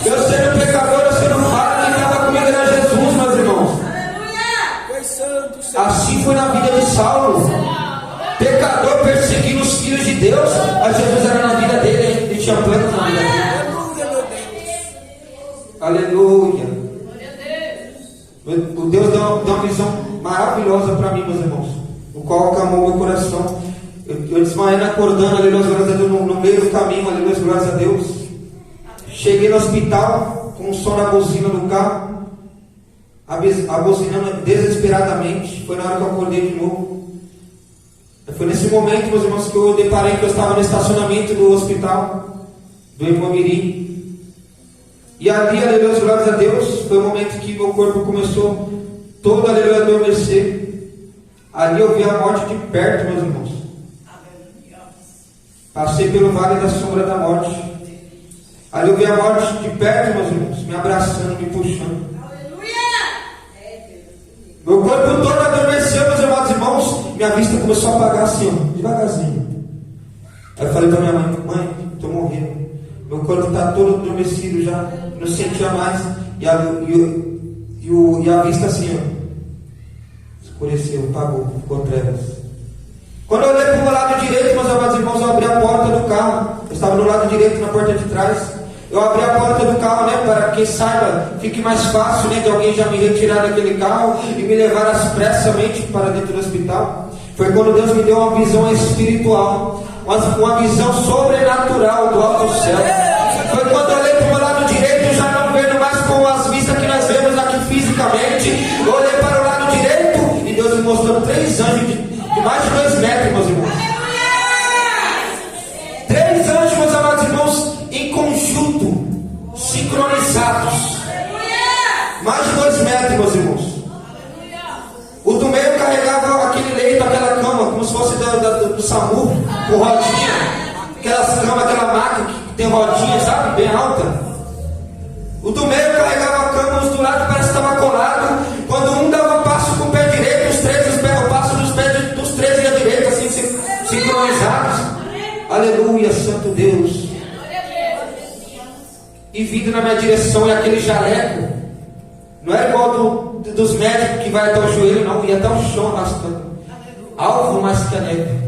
Eu sendo pecador, eu sendo falho, quem estava comigo era Jesus, meus irmãos. Assim foi na vida de Saulo. Pecador perseguindo os filhos de Deus, mas Jesus era na vida dele, ele tinha planos na vida dele. Aleluia. O Deus deu uma visão maravilhosa para mim, meus irmãos, o qual acalmou meu coração. Eu desmaiando, acordando, aleluia, glórias a Deus, no meio do caminho, aleluia, glórias a Deus. Cheguei no hospital com o som da buzina no carro, abuzinando desesperadamente. Foi na hora que eu acordei de novo. Foi nesse momento, meus irmãos, que eu deparei que eu estava no estacionamento do hospital do Imomirim. E ali, aleluia, glórias a Deus, foi o momento que meu corpo começou todo, aleluia, a adormecer. Ali eu vi a morte de perto, meus irmãos. Passei pelo vale da sombra da morte. Ali eu vi a morte de perto, meus irmãos, me abraçando, me puxando. Meu corpo todo adormeceu, meus amados irmãos. Minha vista começou a apagar assim, ó, devagarzinho. Aí eu falei para minha mãe, mãe, estou morrendo. Meu corpo está todo adormecido já, não sentia mais. E a vista assim, ó, escureceu, apagou, ficou trevas. Quando eu olhei para o meu lado direito, meus amados irmãos, eu abri a porta do carro. Eu estava no lado direito, na porta de trás. Eu abri a porta do carro, né, para quem saiba, fique mais fácil, né, de alguém já me retirar daquele carro e me levar expressamente para dentro do hospital. Foi quando Deus me deu uma visão espiritual, uma visão sobrenatural do alto céu. Foi quando eu olhei para o meu lado direito, já não vendo mais com as vistas que nós vemos aqui fisicamente. Eu olhei para o lado direito e Deus me mostrou 3 anjos de mais de 2 metros, meus irmãos. 3 anjos, meus amados irmãos, em conjunto, sincronizados. Mais de 2 metros, meus irmãos. O do meio carregava aquele leito, aquela cama, como se fosse do SAMU, com rodinha. Aquelas camas, aquela maca que tem rodinha, sabe? Bem alta. O do meio carregava a cama, os do lado parece que estava colado. Quando um dava passo com o pé direito, o passo dos pés dos 3 à direita, assim, sincronizados. Aleluia, Santo Deus. E vindo na minha direção é aquele jaleco. Não é igual dos médicos que vai até o joelho, não, ia até o chão arrastando. Alvo mais que a neve.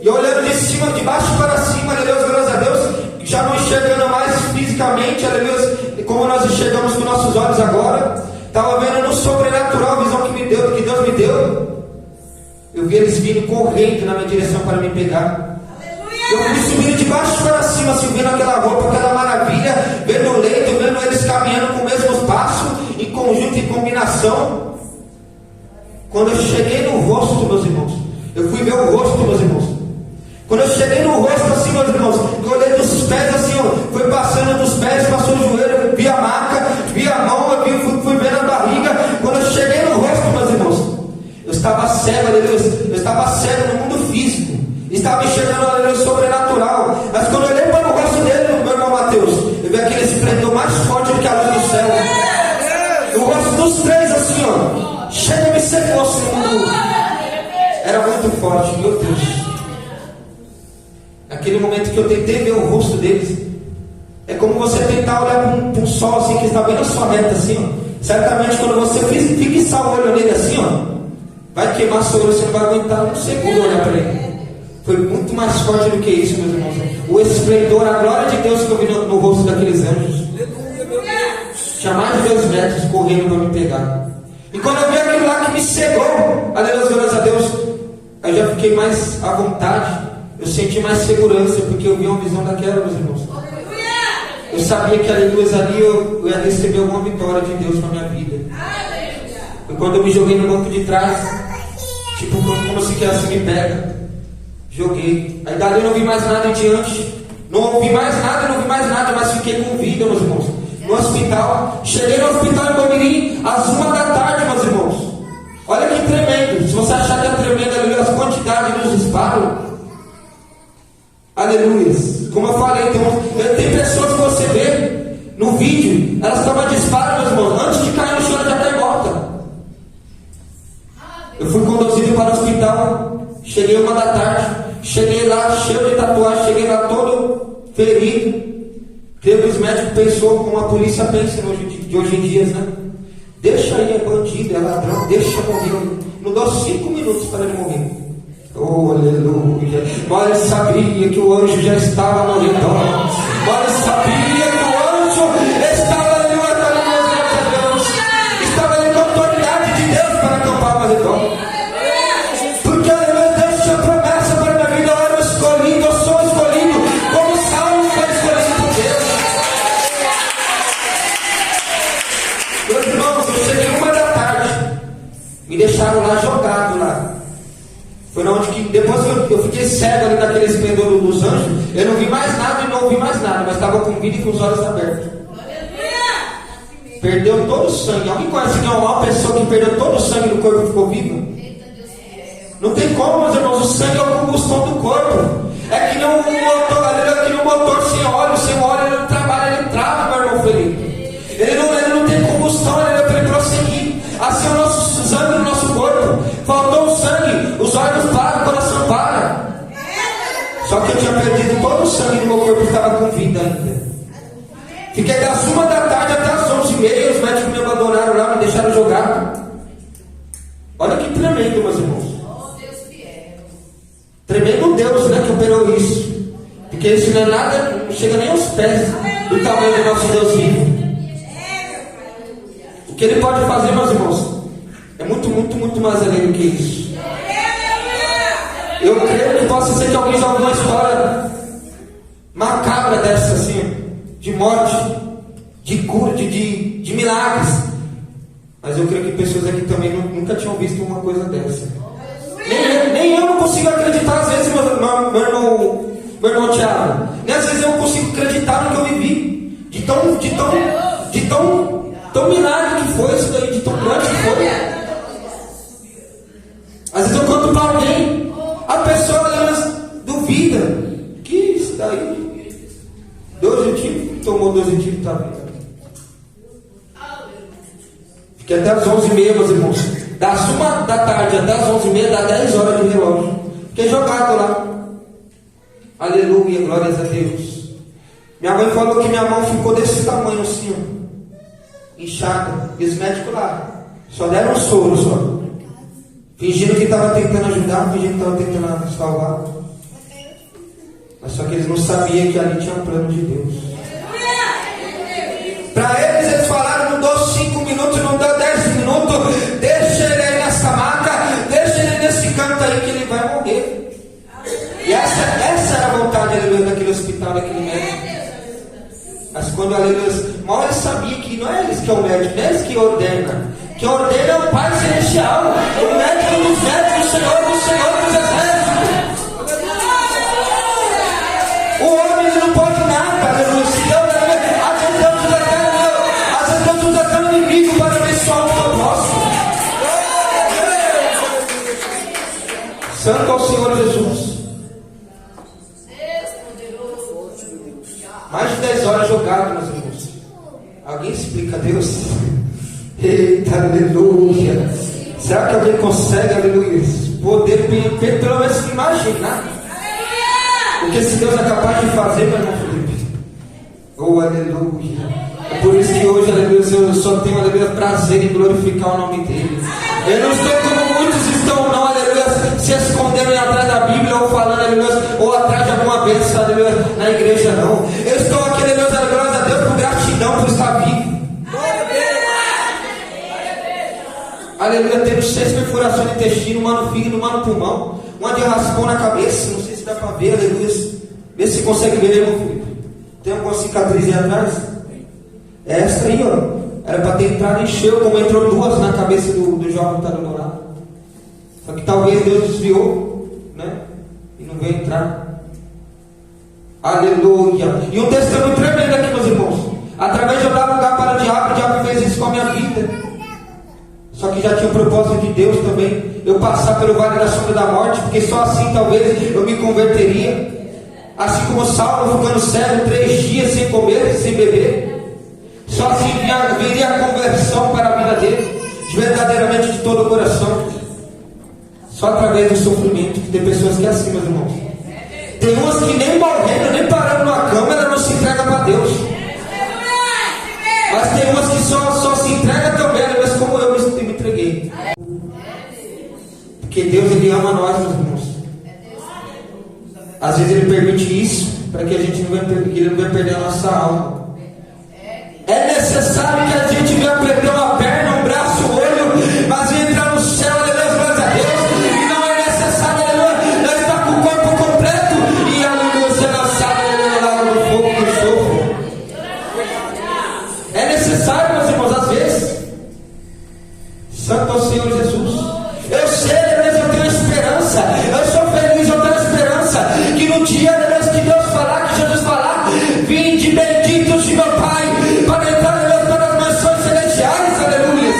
E olhando de cima, de baixo para cima, aleluia, graças a Deus, já não enxergando mais fisicamente, aleluia, como nós enxergamos com nossos olhos agora. Estava vendo no sobrenatural a visão que Deus me deu. Eu vi eles vindo correndo na minha direção para me pegar. Eu fui subindo de baixo para cima, assim, vendo aquela roupa, aquela maravilha, vendo o leito, vendo eles caminhando com o mesmo passo, em conjunto, em combinação. Quando eu cheguei no rosto, meus irmãos, eu fui ver o rosto, meus irmãos. Quando eu cheguei no rosto, assim, meus irmãos, eu olhei dos pés, assim, ó, foi passando dos pés, passou o joelho, vi a maca, vi a mão, fui vendo a barriga. Quando eu cheguei no rosto, meus irmãos, eu estava cego, aleluia, eu estava cego no mundo físico. Estava enxergando a luz sobrenatural. Mas quando eu olhei para o rosto dele, meu irmão Mateus, eu vi aquele esplendor mais forte do que a luz do céu. O rosto dos 3 assim, ó, chega-me ser fosse no mundo. Era muito forte, meu Deus. Naquele momento que eu tentei ver o rosto deles, é como você tentar olhar para um sol assim, que está bem na sua reta, assim, ó. Certamente quando você fixar o olho nele assim, ó, vai queimar seu olho, você não vai aguentar um segundo olhar para ele. Foi muito mais forte do que isso, meus irmãos. O esplendor, a glória de Deus que eu vi no rosto daqueles anjos. Tinha mais de 2 metros correndo para me pegar. E quando eu vi aquilo lá que me cegou, aleluia, glórias a Deus, eu já fiquei mais à vontade. Eu senti mais segurança, porque eu vi uma visão daquela, meus irmãos. Eu sabia que aleluia ali eu ia receber alguma vitória de Deus na minha vida. E quando eu me joguei no banco de trás, tipo como se quer assim me pega. Joguei. Aí dali eu não vi mais nada em diante. Não ouvi mais nada, mas fiquei com vida, meus irmãos. No hospital. Cheguei no hospital em Bomirim às 1 da tarde, meus irmãos. Olha que tremendo. Se você achar que é tremendo ali as quantidades dos disparos. Aleluia. Como eu falei, tem pessoas que você vê no vídeo, elas tomam disparo, meus irmãos. Antes de cair no chão, ela já está morta. Eu fui conduzido para o hospital. Cheguei 1 da tarde. Cheguei lá cheio de tatuagem. Cheguei lá todo ferido. Creio que os médicos pensou como a polícia pensa de hoje em dia, né? Deixa aí, é bandido, é ladrão, deixa morrer. Não dou 5 minutos para ele morrer. Oh, aleluia. Mas ele sabia que o anjo já estava no redor. Mas ele sabia que o anjo estava ali matando Deus. Estava ali com a autoridade de Deus para acampar ao redor. Porque aleluia, Deus tinha promessa para a minha vida. Eu era escolhido, eu sou escolhido. Como Saulo foi escolhido por Deus. Meus irmãos, eu cheguei 1 da tarde. Me deixaram lá jogado lá. Foi onde que depois eu fiquei cego ali naquele esplendor dos anjos. Eu não vi mais nada e não ouvi mais nada, mas estava com vida e com os olhos abertos. Perdeu todo o sangue. Alguém conhece que é uma pessoa que perdeu todo o sangue do corpo e ficou viva? Não tem como, meus irmãos. O sangue é a combustão do corpo. É que não um motor, é que um motor sem óleo ele não trabalha, ele trava, meu irmão Felipe. Ele não tem combustão, ele é para ele prosseguir. Assim é o nosso sangue no nosso corpo. Faltou o sangue, os olhos param, o coração para. Só que eu tinha perdido todo o sangue do meu corpo e estava com vida ainda. Fiquei das 1 da tarde até as 11h30. Os médicos me abandonaram lá, me deixaram jogado. Olha que tremendo, meus irmãos. Tremendo Deus, né, que operou isso. Porque isso não é nada, não chega nem aos pés do tamanho do nosso Deus vivo. O que Ele pode fazer, meus irmãos, é muito mais além do que isso. Eu creio que possa ser que alguém já ouviu uma história macabra dessa, assim, de morte, de cura, de milagres. Mas eu creio que pessoas aqui também nunca tinham visto uma coisa dessa. Nem eu não consigo acreditar, às vezes, meu irmão Thiago. Nem às vezes eu consigo acreditar no que eu vivi. De tão milagre que foi isso daí, de tão grande que foi. Às vezes eu conto para alguém, a pessoa duvida. Que isso daí? 12 tiros, tomou 12 tiros, tá vendo? Fiquei até as 11h30, meus irmãos. Das 1 da tarde até as 11h30, dá 10 horas de relógio. Fiquei jogado lá. Aleluia, glórias a Deus. Minha mãe falou que minha mão ficou desse tamanho assim, ó. Inchada. E os médicos lá só deram um soro só. Fingindo que estava tentando ajudar, fingindo que estava tentando salvar. Mas só que eles não sabiam que ali tinha um plano de Deus. Para eles falaram, não dou 5 minutos, não dá 10 minutos. Deixa ele aí nessa maca, deixa ele nesse canto aí que ele vai morrer. E essa era a vontade daquele hospital, daquele médico. Mas quando mal eles sabiam que não é eles que é o médico, não é eles que ordena. Que ordena é o Pai Celestial, o médico dos médicos, o Senhor dos exércitos. O homem ele não pode nada, aleluia. Se Deus às vezes Deus usa até o inimigo para abençoar o seu próximo. Santo ao Senhor Jesus. Mais de 10 horas jogado, meus irmãos. Alguém explica a Deus? Eita, aleluia. Será que alguém consegue, aleluia, poder pelo menos imaginar o que esse Deus é capaz de fazer, meu irmão Felipe? Oh, aleluia. É por isso que hoje, aleluia, eu só tenho, aleluia, prazer em glorificar o nome dele. Eu não estou como muitos estão, não, aleluia, se escondendo atrás da Bíblia ou falando, aleluia, ou atrás de alguma bênção, aleluia, na igreja, não. Eu estou aqui, aleluia, glória a Deus, por gratidão por estar vivo. Aleluia, tendo 6 perfurações no intestino, uma no fígado, uma no pulmão, uma de raspão na cabeça, não sei se dá para ver, aleluia. Vê se consegue ver, irmão Felipe. Tem alguma cicatriz aí atrás? É essa aí, ó. Era para ter entrado, encheu, como entrou 2 na cabeça do jovem que está do meu lado. Só que talvez Deus desviou, né? E não veio entrar. Aleluia. E um testemunho tremendo aqui, meus irmãos. Através de eu dar lugar para o diabo fez isso com a minha vida. Só que já tinha o propósito de Deus também. Eu passar pelo vale da sombra da morte, porque só assim talvez eu me converteria. Assim como Saulo ficando cego 3 dias sem comer, sem beber. Só assim viria a conversão para a vida dele, verdadeiramente de todo o coração. Só através do sofrimento, que tem pessoas que é assim, meus irmãos. Tem umas que nem morrendo, nem parando numa cama, ela não se entrega para Deus. Mas tem umas que só se entrega também, mas como eu me entreguei. Porque Deus, Ele ama nós, meus irmãos. Às vezes Ele permite isso para que a gente não venha perder a nossa alma. É necessário que a gente venha perder uma perna, um braço, um olho, mas venha entrar no céu, aleluia, glória a Deus. E não é necessário, aleluia, nós estar com o corpo completo e aleluia, ser lançado, aleluia, lá no fogo do enxofre. É necessário, meus irmãos, às vezes. Santo é o Senhor Jesus. Eu sei, aleluia, eu tenho esperança. Eu sou feliz, eu tenho esperança. Que no dia, aleluia, que Deus falar, que Jesus falar, vinde benditos de meu Pai, para entrar, aleluia, para as mansões celestiais, aleluia.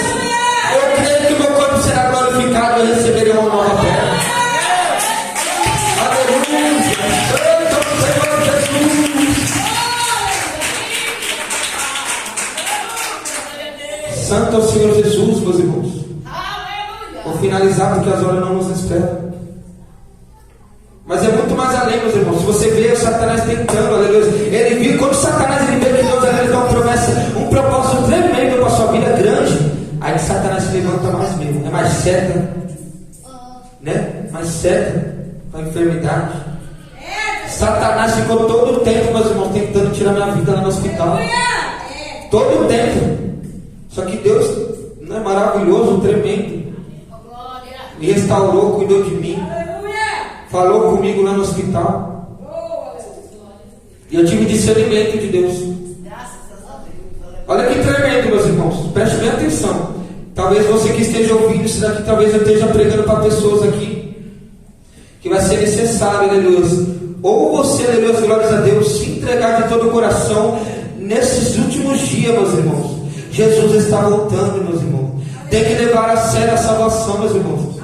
Eu creio que o meu corpo será glorificado e receberei uma nova perna. Aleluia. Santo Senhor Jesus. Santo é o Senhor Jesus, meus irmãos. Vou finalizar porque as horas não nos esperam. Mas é muito mais além, meus irmãos. Se você vê o Satanás tentando, aleluia. Ele viu, quando Satanás ele vê que Deus aleluia, dá uma promessa, um propósito tremendo para a sua vida grande, aí Satanás se levanta mais mesmo. É mais seta, né? Mais seta para a enfermidade. Satanás ficou todo o tempo, meus irmãos, tentando tirar minha vida lá no hospital. Todo o tempo. Só que Deus, não é maravilhoso, tremendo. Me restaurou, cuidou de mim. Falou comigo lá no hospital. E eu tive discernimento de Deus. Olha que tremendo, meus irmãos. Preste bem atenção. Talvez você que esteja ouvindo isso daqui, talvez eu esteja pregando para pessoas aqui, que vai ser necessário, aleluia. Ou você, aleluia, glórias a Deus, se entregar de todo o coração nesses últimos dias, meus irmãos. Jesus está voltando, meus irmãos. Tem que levar a sério a salvação, meus irmãos.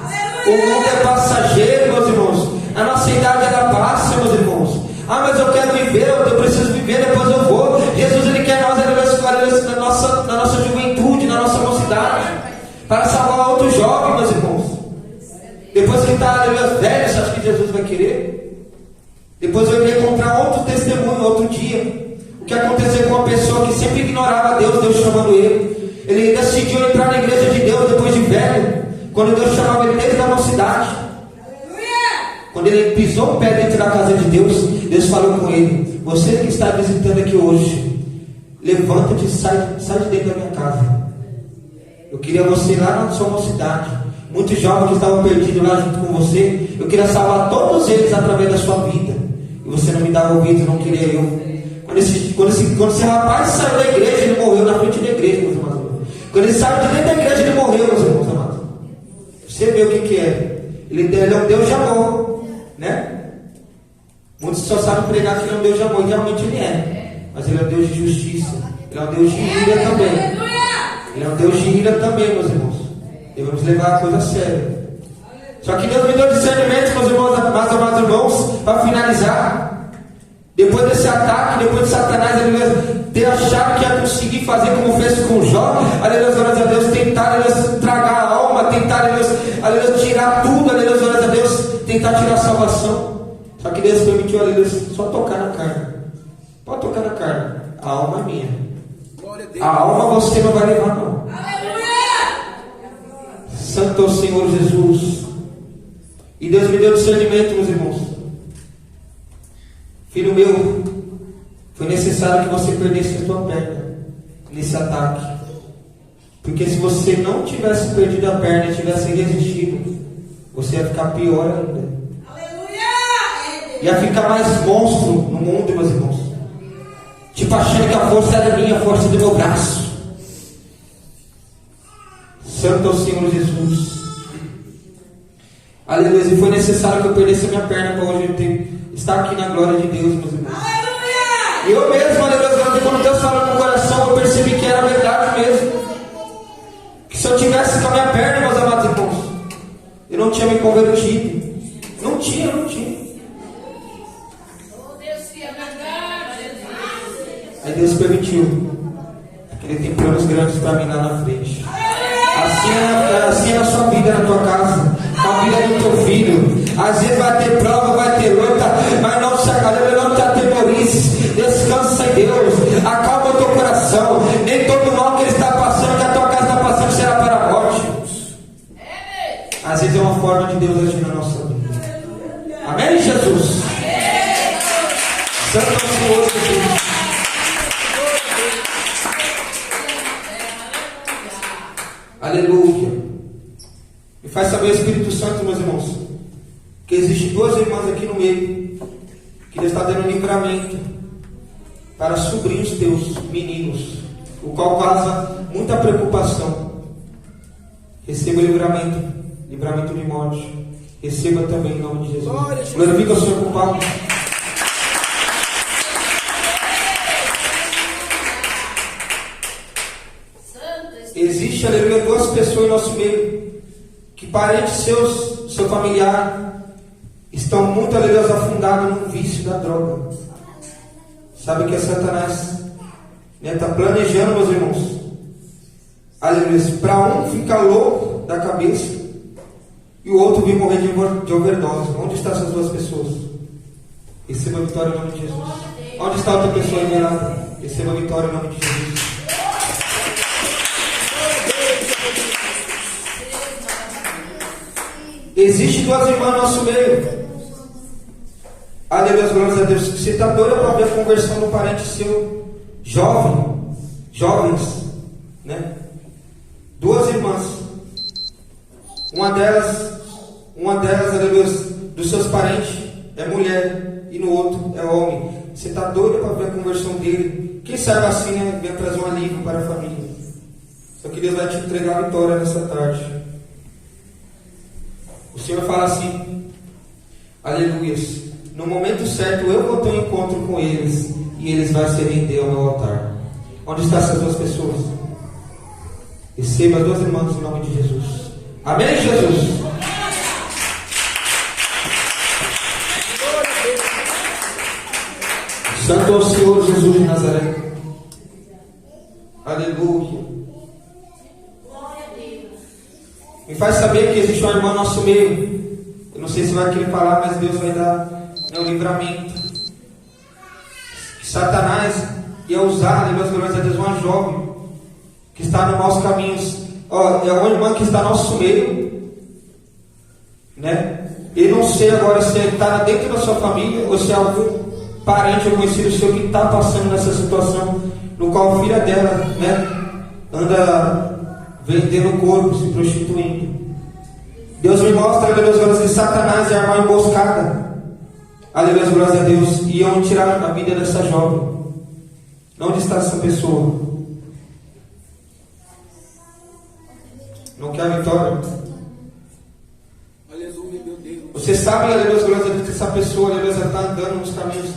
O mundo é passageiro, meus irmãos. A nossa idade ela passa, meus irmãos. Ah, mas eu quero viver, eu preciso viver, depois eu vou. Jesus, Ele quer nós, aleluia, na nossa juventude, na nossa mocidade, para salvar outros jovens, meus irmãos. Depois que está, aleluia, velho, você acha que Jesus vai querer? Depois eu irei contar outro testemunho, outro dia. O que aconteceu com uma pessoa que sempre ignorava Deus, Deus chamando ele. Ele decidiu entrar na igreja de Deus depois de velho, quando Deus chamava ele desde a mocidade. Quando ele pisou o pé dentro da casa de Deus, Deus falou com ele: você que está visitando aqui hoje, levanta-te e sai de dentro da minha casa. Eu queria você lá na sua mocidade. Muitos jovens que estavam perdidos lá junto com você, eu queria salvar todos eles através da sua vida. E você não me dava ouvido, não queria eu. Quando esse rapaz saiu da igreja, ele morreu na frente da igreja, meus irmãos. Quando ele saiu de dentro da igreja, ele morreu, meus irmãos amados. Você vê o que é. Ele é um Deus de amor, né? Muitos só sabem pregar que ele é um Deus de amor, e realmente ele é. Mas ele é um Deus de justiça. Ele é um Deus de ira também. Ele é um Deus de ira também, meus irmãos. Devemos levar a coisa a sério. Só que Deus me deu discernimento, meus irmãos, amados irmãos, para finalizar. Depois desse ataque, depois de Satanás, aleluia, ter achado que ia conseguir fazer como fez com Jó, aleluia, glórias a Deus, tentar, aleluia, tragar a alma, tentar, aleluia, tirar tudo, aleluia, glórias a Deus, tentar tirar a salvação. Só que Deus permitiu, aleluia, só tocar na carne. Pode tocar na carne. A alma é minha. Glória a Deus. A alma você não vai levar, não. Aleluia! Santo é o Senhor Jesus. E Deus me deu discernimento, meus irmãos. Filho meu, foi necessário que você perdesse a tua perna nesse ataque. Porque se você não tivesse perdido a perna e tivesse resistido, você ia ficar pior ainda. Aleluia! Ia ficar mais monstro no mundo, meus irmãos. Tipo, achando que a força era minha, a força do meu braço. Santo é o Senhor Jesus. Aleluia. E foi necessário que eu perdesse a minha perna para hoje eu estar aqui na glória de Deus, meus irmãos. Aleluia! E eu mesmo, aleluia, quando Deus falou no meu coração, eu percebi que era verdade mesmo. Que se eu tivesse com a minha perna, meus amados irmãos, eu não tinha me convertido. Não tinha. Oh, Deus, se é verdade, Jesus. Aí Deus permitiu. Porque Ele tem planos grandes para mim lá na frente. Assim é na sua vida, na tua casa, na vida do teu filho. Às vezes vai ter prova, vai ter luta, mas não te atemorize. Descansa em Deus, acalma o teu coração. Nem todo mal que Ele está passando, que a tua casa está passando, será para a morte. Às vezes é uma forma de Deus agir na nossa vida. Amém, Jesus? Santo é o Senhor Jesus. Aleluia. Me faz saber o Espírito Santo, meus irmãos, que existem duas irmãs aqui no meio, que Deus está dando livramento para sobrinhos teus, meninos, o qual causa muita preocupação. Receba o livramento de morte. Receba também em nome de Jesus. Glorifica o Senhor com palmas. Existe, aleluia, duas pessoas em nosso meio, que parentes seus, seu familiar, estão muito, aleluia, afundados no vício da droga. Sabe que é Satanás, né? Está planejando, meus irmãos, aleluia, para um ficar louco da cabeça e o outro vir morrer de overdose. Onde estão essas duas pessoas? Receba a vitória em nome de Jesus. Onde está outra pessoa liberada? Receba a vitória em nome de Jesus. Existem duas irmãs no nosso meio. Aleluia, glórias a Deus. Você está doido para ver a conversão do parente seu jovens, né? Duas irmãs. Uma delas, aleluia, dos seus parentes é mulher e no outro é homem. Você está doido para ver a conversão dele? Quem sabe assim, né? Venha trazer um alívio para a família. Só que Deus vai te entregar a vitória nessa tarde. O Senhor fala assim, aleluia, no momento certo eu vou ter um encontro com eles e eles vão se render ao meu altar. Onde estão essas duas pessoas? Receba as duas irmãs em nome de Jesus. Amém, Jesus? Santo é o Senhor Jesus de Nazaré. Aleluia. Me faz saber que existe uma irmã no nosso meio. Eu não sei se vai querer falar, mas Deus vai dar o livramento. Que Satanás ia usar, meus glórias a Deus, uma jovem que está nos maus caminhos. É uma irmã que está no nosso meio, né? Eu não sei agora se ele está dentro da sua família ou se é algum parente ou conhecido seu que está passando nessa situação, no qual a filha dela, né, anda vendendo o corpo, se prostituindo. Deus me mostra, aleluia, que Satanás ia armar uma emboscada, aleluia, glórias a Deus, e iam tirar a vida dessa jovem. Onde está essa pessoa? Não quer a vitória? Aleluia, meu Deus. Você sabe, aleluia, glórias a Deus, que essa pessoa, aleluia, está andando nos caminhos,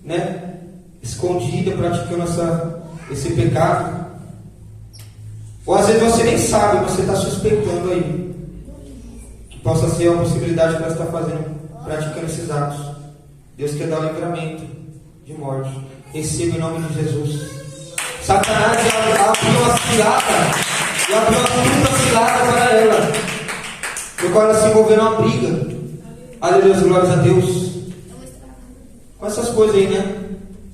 né, escondida, praticando esse pecado. Ou às vezes você nem sabe, você está suspeitando aí que possa ser a possibilidade que ela está fazendo, praticando esses atos. Deus quer dar o livramento de morte. Receba em nome de Jesus. Satanás abriu uma cilada, e abriu uma cilada para ela, no qual ela se envolveu numa briga. Aleluia, glórias a Deus. Com essas coisas aí, né?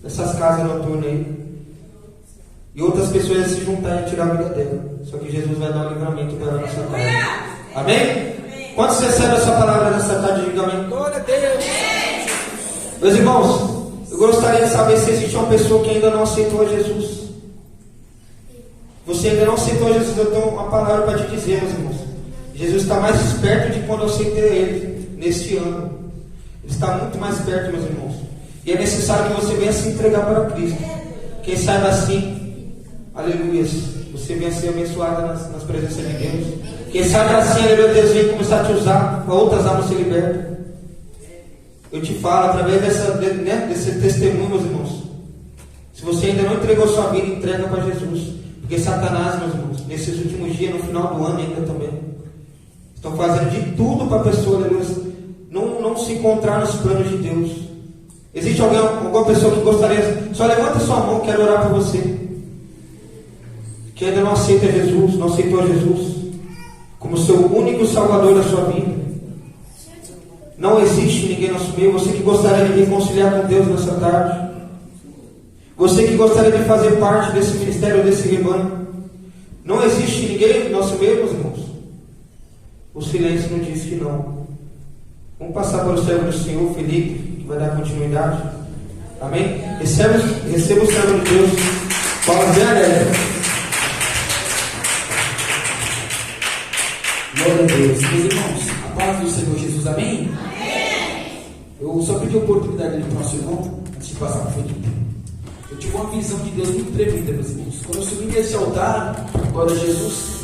Essas casas noturnas aí. E outras pessoas iam se juntar e tirar a vida dela. Só que Jesus vai dar um livramento para ela nessa tarde. Amém? Quantos recebem essa palavra nessa tarde? Diga amém. Glória a Deus. Meus irmãos, eu gostaria de saber se existe uma pessoa que ainda não aceitou Jesus. Você ainda não aceitou Jesus, eu tenho uma palavra para te dizer, meus irmãos. Jesus está mais perto de quando eu aceitei Ele, neste ano. Ele está muito mais perto, meus irmãos. E é necessário que você venha se entregar para Cristo. Quem saiba assim, aleluia, você venha ser abençoada nas presenças de Deus. Quem saiba assim, aleluia, Deus venha começar a te usar para outras almas se libertam. Eu te falo, através desse testemunho, meus irmãos. Se você ainda não entregou sua vida, entrega para Jesus. Porque Satanás, meus irmãos, nesses últimos dias, no final do ano ainda também, estão fazendo de tudo para a pessoa, aleluia, não se encontrar nos planos de Deus. Existe alguma pessoa que gostaria? Só levanta sua mão, quero orar por você. Que ainda não aceita Jesus, não aceitou Jesus como seu único salvador da sua vida. Não existe ninguém no nosso meio. Você que gostaria de reconciliar com Deus nessa tarde. Você que gostaria de fazer parte desse ministério, desse rebanho. Não existe ninguém no nosso meio, meus irmãos. O silêncio não diz que não. Vamos passar para o servo do Senhor, Felipe, que vai dar continuidade. Amém? Receba o servo de Deus. Fala bem alegre. Glória a Deus. Meus irmãos, a paz do Senhor Jesus, amém? Eu só pedi a oportunidade para o nosso irmão, antes de passar para o Felipe. Eu tive uma visão de Deus muito tremenda, meus irmãos. Quando eu subi nesse altar, glória a Jesus,